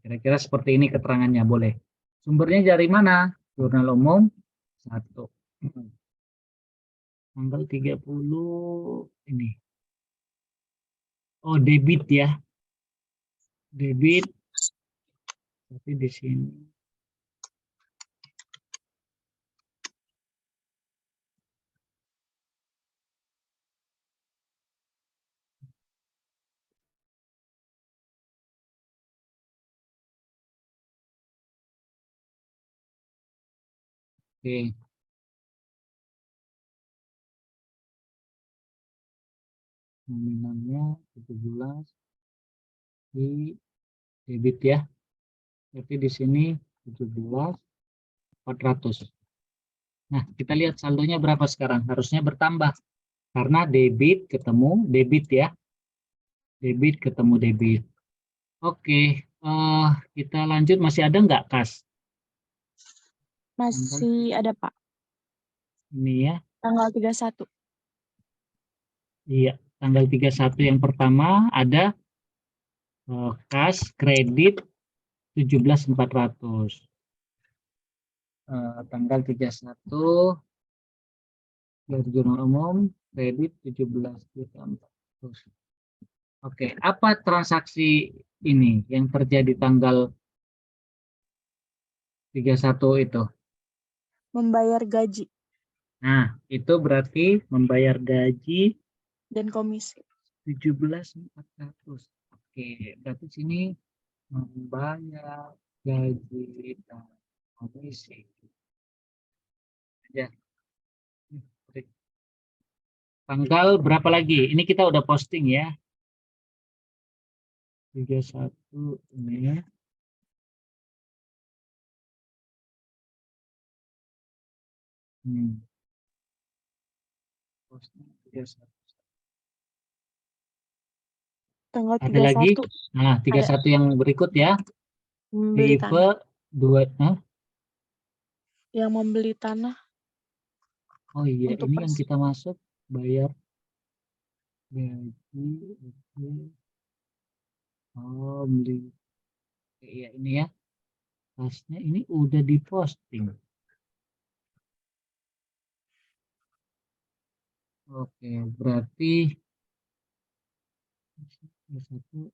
Kira-kira seperti ini keterangannya, boleh. Sumbernya dari mana? Jurnal umum 1. Tanggal 30 ini. Oh, debit ya. Debit. Tapi di sini Oke. Nominalnya 17 di debit ya. Berarti di sini 17.400. Nah, kita lihat saldonya berapa sekarang. Harusnya bertambah. Karena debit ketemu debit ya. Debit ketemu debit. Oke, kita lanjut. Masih ada nggak kas? Masih ada, Pak. Ini ya. Tanggal 31. Iya, tanggal 31 yang pertama ada kas kredit 17.400. Tanggal 31 dari jurnal umum kredit 17.400. Oke, apa transaksi ini yang terjadi tanggal 31 itu? Membayar gaji Nah, itu berarti membayar gaji dan komisi. 17.400. Oke, berarti sini membayar gaji dan komisi. Ya. Tanggal berapa lagi? Ini kita udah posting ya. 31 ini ya. Posting 31. Tanggal Ada lagi? 31 Nah, 31 yang berikut ya. membeli tanah. Tipe 2. Yang membeli tanah Oh iya, untuk ini yang kita masuk bayar gaji. Oke. Oh, beli. Iya, ini ya. Pasnya ini udah diposting. Oke, berarti satu.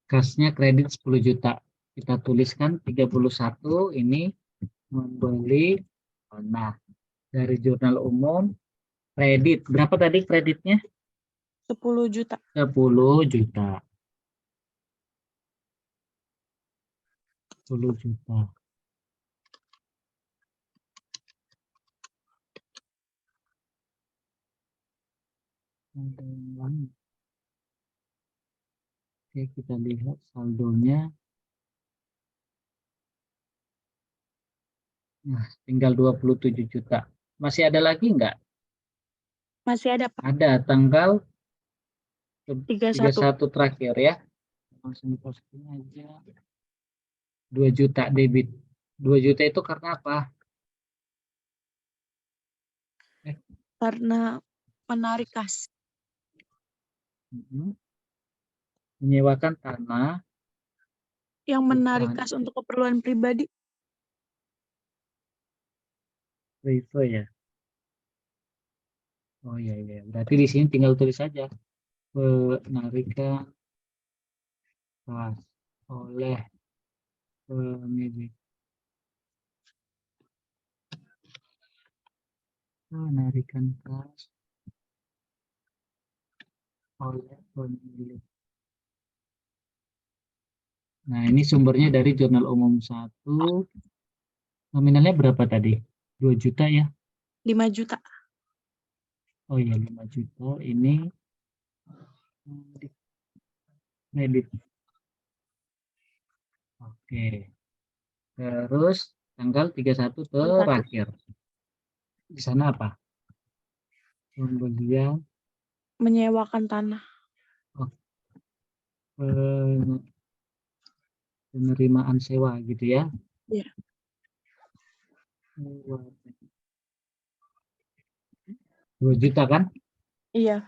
Kasnya kredit 10 juta. Kita tuliskan 31 ini membeli. Nah, dari jurnal umum kredit. Berapa tadi kreditnya? 10 juta. 10 juta. 10 juta. Oke, kita lihat saldonya. Nah, tinggal 27 juta. Masih ada lagi enggak? Masih ada, Pak. Ada, tanggal 31. 31 terakhir ya. Langsung posting aja. 2 juta debit. 2 juta itu karena apa? Karena menarik kas. Menyewakan tanah. Yang menarik kas untuk keperluan pribadi. Rivo ya. Oh iya iya. Berarti di sini tinggal tulis saja penarikan kas oleh pemilik. Penarikan kas oleh pemilik. Nah, ini sumbernya dari Jurnal Umum 1. Nominalnya berapa tadi? 2 juta ya? 5 juta. Oh iya, 5 juta. Ini kredit. Oke. Terus tanggal 31 terakhir. Di sana apa? Pembelian. Menyewakan tanah. Penerimaan sewa gitu ya? Iya. 2 juta kan? Iya.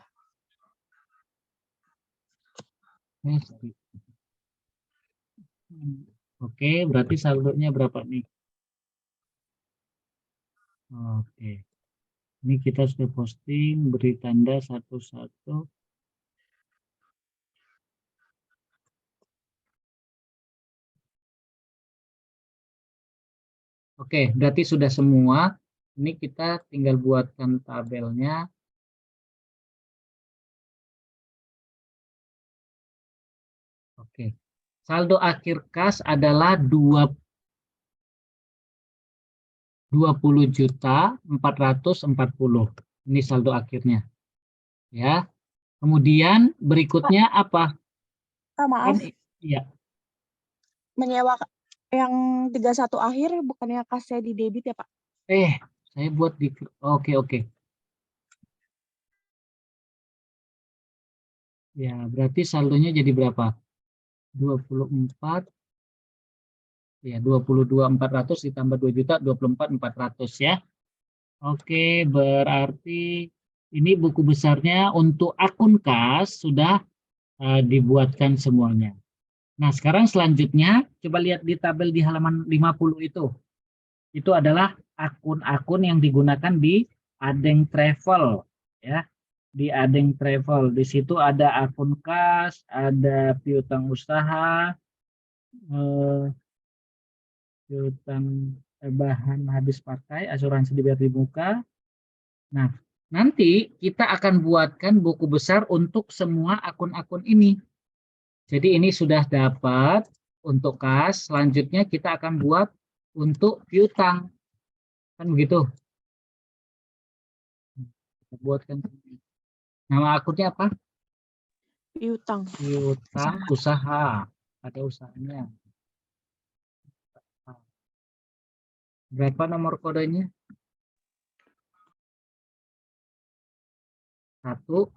Oke, berarti saldonya berapa nih? Oke. Ini kita sudah posting, beri tanda satu-satu. Oke, berarti sudah semua. Ini kita tinggal buatkan tabelnya. Oke, Saldo akhir kas adalah 20.440. Ini saldo akhirnya. Ya. Kemudian berikutnya apa? Maaf, Iya. menyewa yang 31 akhir bukannya kasnya di debit ya, Pak? Saya buat di oke. Ya, berarti saldonya jadi berapa? 24 ya 22.400 ditambah 2 juta 24.400 ya. Oke, berarti ini buku besarnya untuk akun kas sudah dibuatkan semuanya. Nah, sekarang selanjutnya coba lihat di tabel di halaman 50 itu. Itu adalah akun-akun yang digunakan di Adeng Travel ya. Di Adeng Travel, di situ ada akun kas, ada piutang usaha, piutang bahan habis pakai, asuransi dibayar di muka. Nah, nanti kita akan buatkan buku besar untuk semua akun-akun ini. Jadi ini sudah dapat untuk kas, selanjutnya kita akan buat untuk piutang. Kan begitu? Kita buatkan. Nama akunnya apa? Piutang. Piutang usaha. Ada usahanya. Berapa nomor kodenya? 1,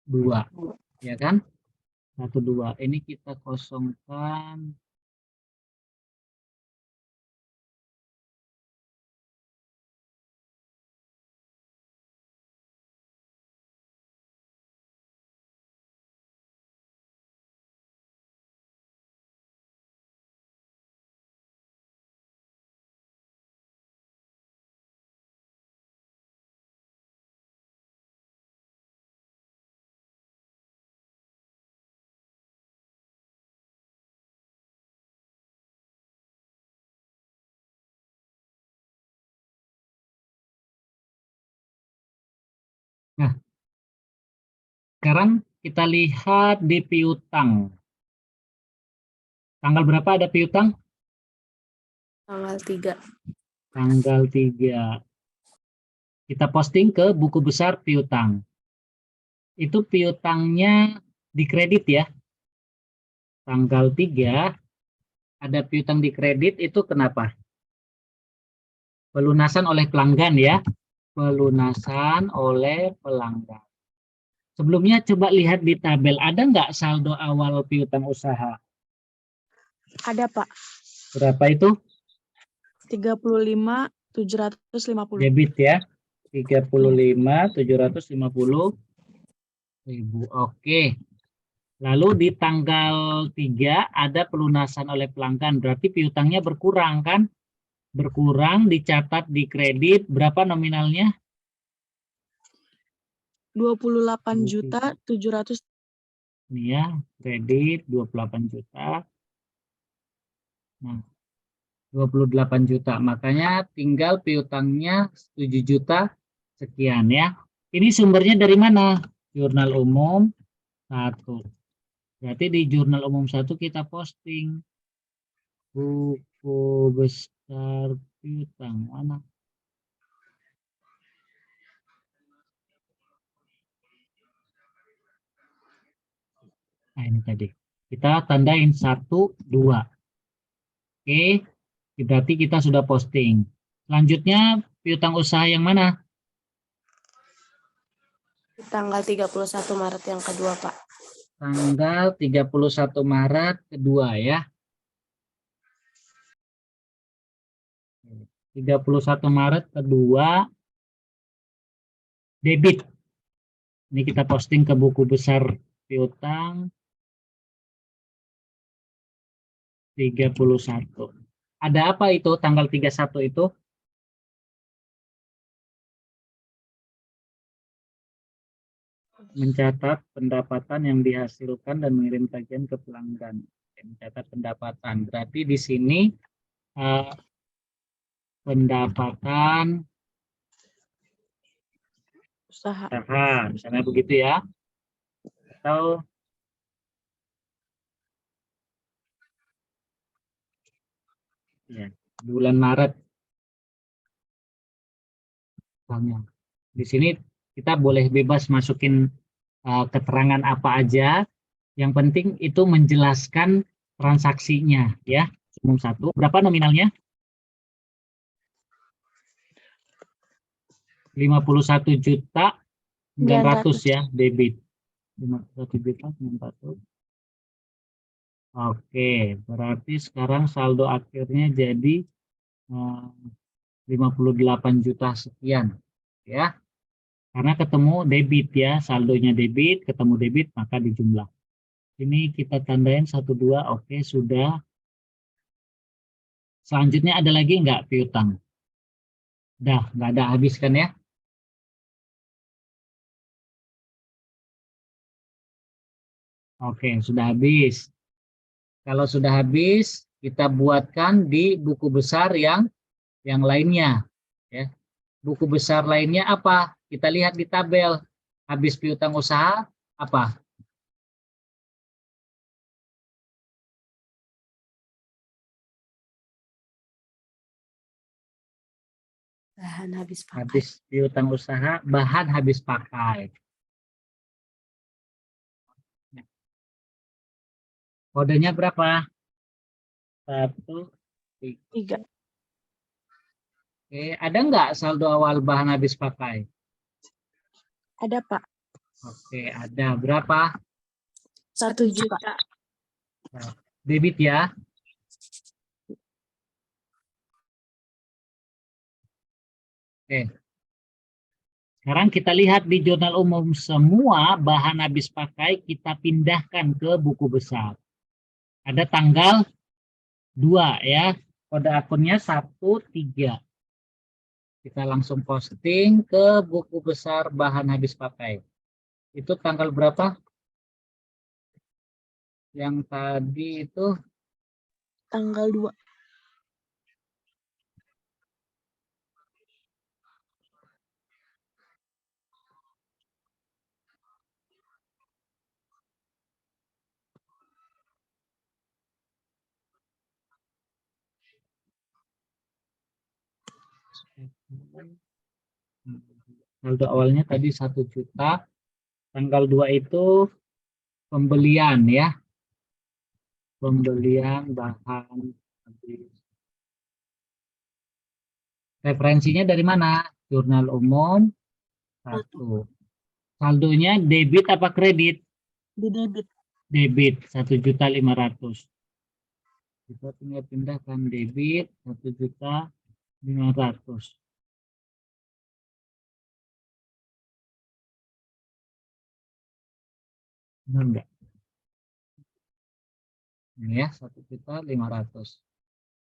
2. Ya kan? 1, 2. Ini kita kosongkan. Nah, sekarang kita lihat di piutang. Tanggal berapa ada piutang? Tanggal 3. Tanggal 3. Kita posting ke buku besar piutang. Itu piutangnya dikredit ya. Tanggal 3 ada piutang dikredit, itu kenapa? Pelunasan oleh pelanggan ya. Pelunasan oleh pelanggan. Sebelumnya coba lihat di tabel, ada nggak saldo awal piutang usaha? Ada, Pak. Berapa itu? 35.750. Debit ya. 35.750.000. Oke. Lalu di tanggal 3 ada pelunasan oleh pelanggan. Berarti piutangnya berkurang kan? Berkurang, dicatat di kredit. Berapa nominalnya? 28.700. Ini ya, kredit 28 juta. Nah, 28 juta. Makanya tinggal piutangnya 7 juta sekian ya. Ini sumbernya dari mana? Jurnal umum 1. Berarti di jurnal umum 1 kita posting buku besar piutang. Mana? Nah, ini tadi. Kita tandain 1, 2. Oke. Berarti kita sudah posting. Selanjutnya piutang usaha yang mana? Tanggal 31 Maret yang kedua, Pak. Tanggal 31 Maret kedua ya. 31 Maret kedua debit. Ini kita posting ke buku besar piutang 31. Ada apa itu tanggal 31 itu? Mencatat pendapatan yang dihasilkan dan mengirim tagihan ke pelanggan. Mencatat pendapatan. Berarti di sini pendapatan Usaha. misalnya begitu ya. Atau Ya, bulan Maret. Misalnya. Di sini kita boleh bebas masukin keterangan apa aja. Yang penting itu menjelaskan transaksinya, ya. Umum 1. Berapa nominalnya? 51.900.000 ya, debit. 51.900.000. Oke, berarti sekarang saldo akhirnya jadi 58 juta sekian, ya. Karena ketemu debit ya, saldonya debit, ketemu debit maka dijumlah. Ini kita tandain 1, 2, oke sudah. Selanjutnya ada lagi nggak piutang? Dah, nggak ada, habiskan ya. Oke, sudah habis. Kalau sudah habis, kita buatkan di buku besar yang lainnya. Ya. Buku besar lainnya apa? Kita lihat di tabel. Habis piutang usaha, apa? Bahan habis pakai. Habis piutang usaha, bahan habis pakai. Kodenya berapa? 1, 3. 3. Oke, ada nggak saldo awal bahan habis pakai? Ada, Pak. Oke, ada. Berapa? 1 juta. Nah, debit ya. Oke. Sekarang kita lihat di jurnal umum semua bahan habis pakai kita pindahkan ke buku besar. Ada tanggal 2 ya. Kode akunnya 13. Kita langsung posting ke buku besar bahan habis pakai. Itu tanggal berapa? Yang tadi itu Tanggal 2. saldo awalnya tadi 1 juta. Tanggal 2 itu pembelian ya. Pembelian bahan habis. Referensinya dari mana? Jurnal umum 1. Saldonya debit apa kredit? Di debit. Debit 1.500.000. Kita tinggal pindahkan debit 1.500.000. Benar enggak? Ini ya 1.500.000.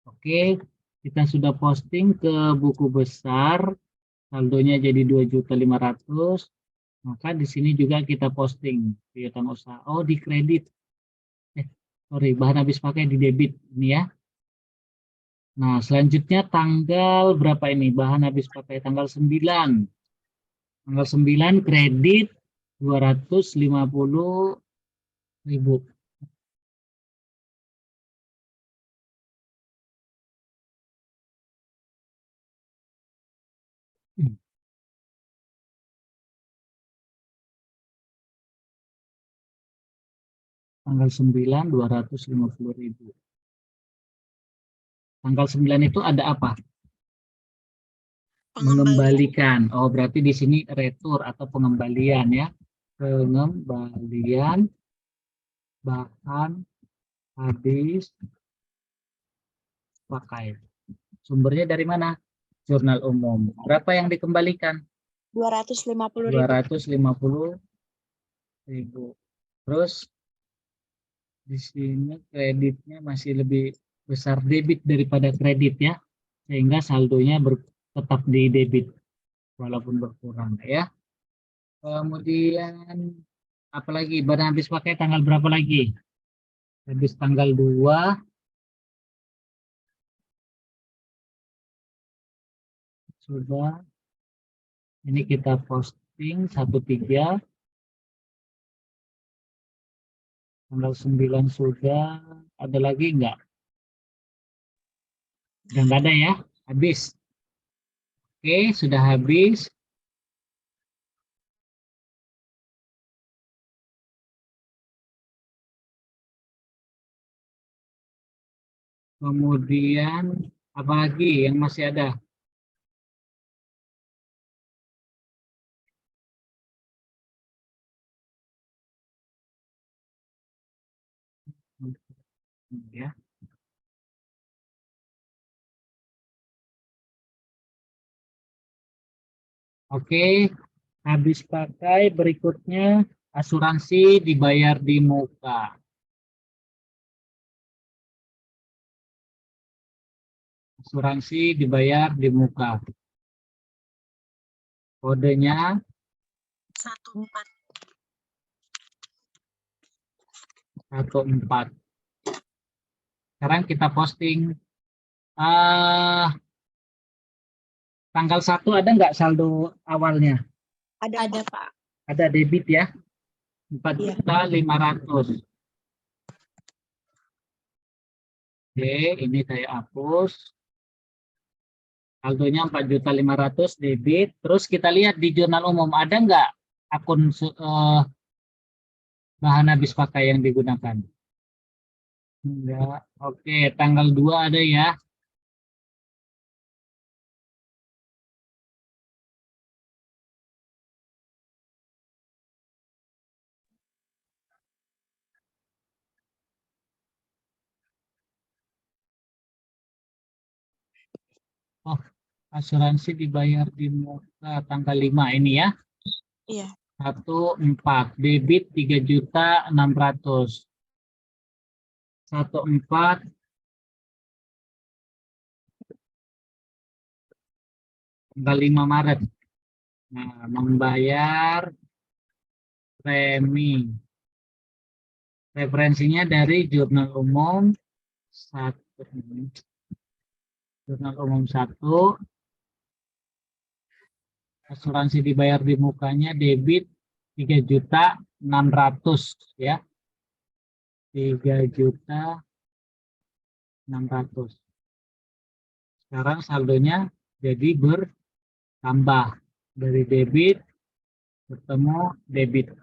Oke, kita sudah posting ke buku besar. Saldonya jadi 2.500.000. Maka di sini juga kita posting piutang usaha. Oh, di kredit. Sorry, bahan habis pakai di debit ini ya. Nah, selanjutnya tanggal berapa ini? Bahan habis pakai tanggal 9. Tanggal 9 kredit 250.000. Tanggal 9 250.000. Tanggal 9 itu ada apa? Mengembalikan. Oh, berarti di sini retur atau pengembalian ya. Pengembalian bahan habis pakai. Sumbernya dari mana? Jurnal umum. Berapa yang dikembalikan? 250.000. 250.000. Terus di sini kreditnya masih lebih besar debit daripada kredit ya. Sehingga saldonya tetap di debit walaupun berkurang ya. Kemudian apalagi bahan habis pakai tanggal berapa lagi? Habis tanggal 2. Sudah. Ini kita posting 13. Tanggal 9 sudah. Ada lagi enggak? Udah nggak ada ya? Habis. Oke, sudah habis. Kemudian apa lagi yang masih ada? Ya. Oke, habis pakai berikutnya asuransi dibayar di muka. Asuransi dibayar di muka. Kodenya 14. 14. Sekarang kita posting. Tanggal 1 ada nggak saldo awalnya? Ada Pak. Ada debit ya? Iya. 4.500.000. Oke, ini saya hapus. Saldonya 4.500.000 debit. Terus kita lihat di jurnal umum ada nggak akun bahan habis pakai yang digunakan? Enggak. Oke, tanggal 2 ada ya. Oh, asuransi dibayar di muka tanggal 5 ini ya. Iya. 14 debit 3.600.000. 14 tanggal 5 Maret. Nah, membayar premi. Referensinya dari jurnal umum 1. Jurnal umum 1. Asuransi dibayar di mukanya debit 3.600.000 ya. 3.600.000. Sekarang saldonya jadi bertambah dari debit bertemu debit.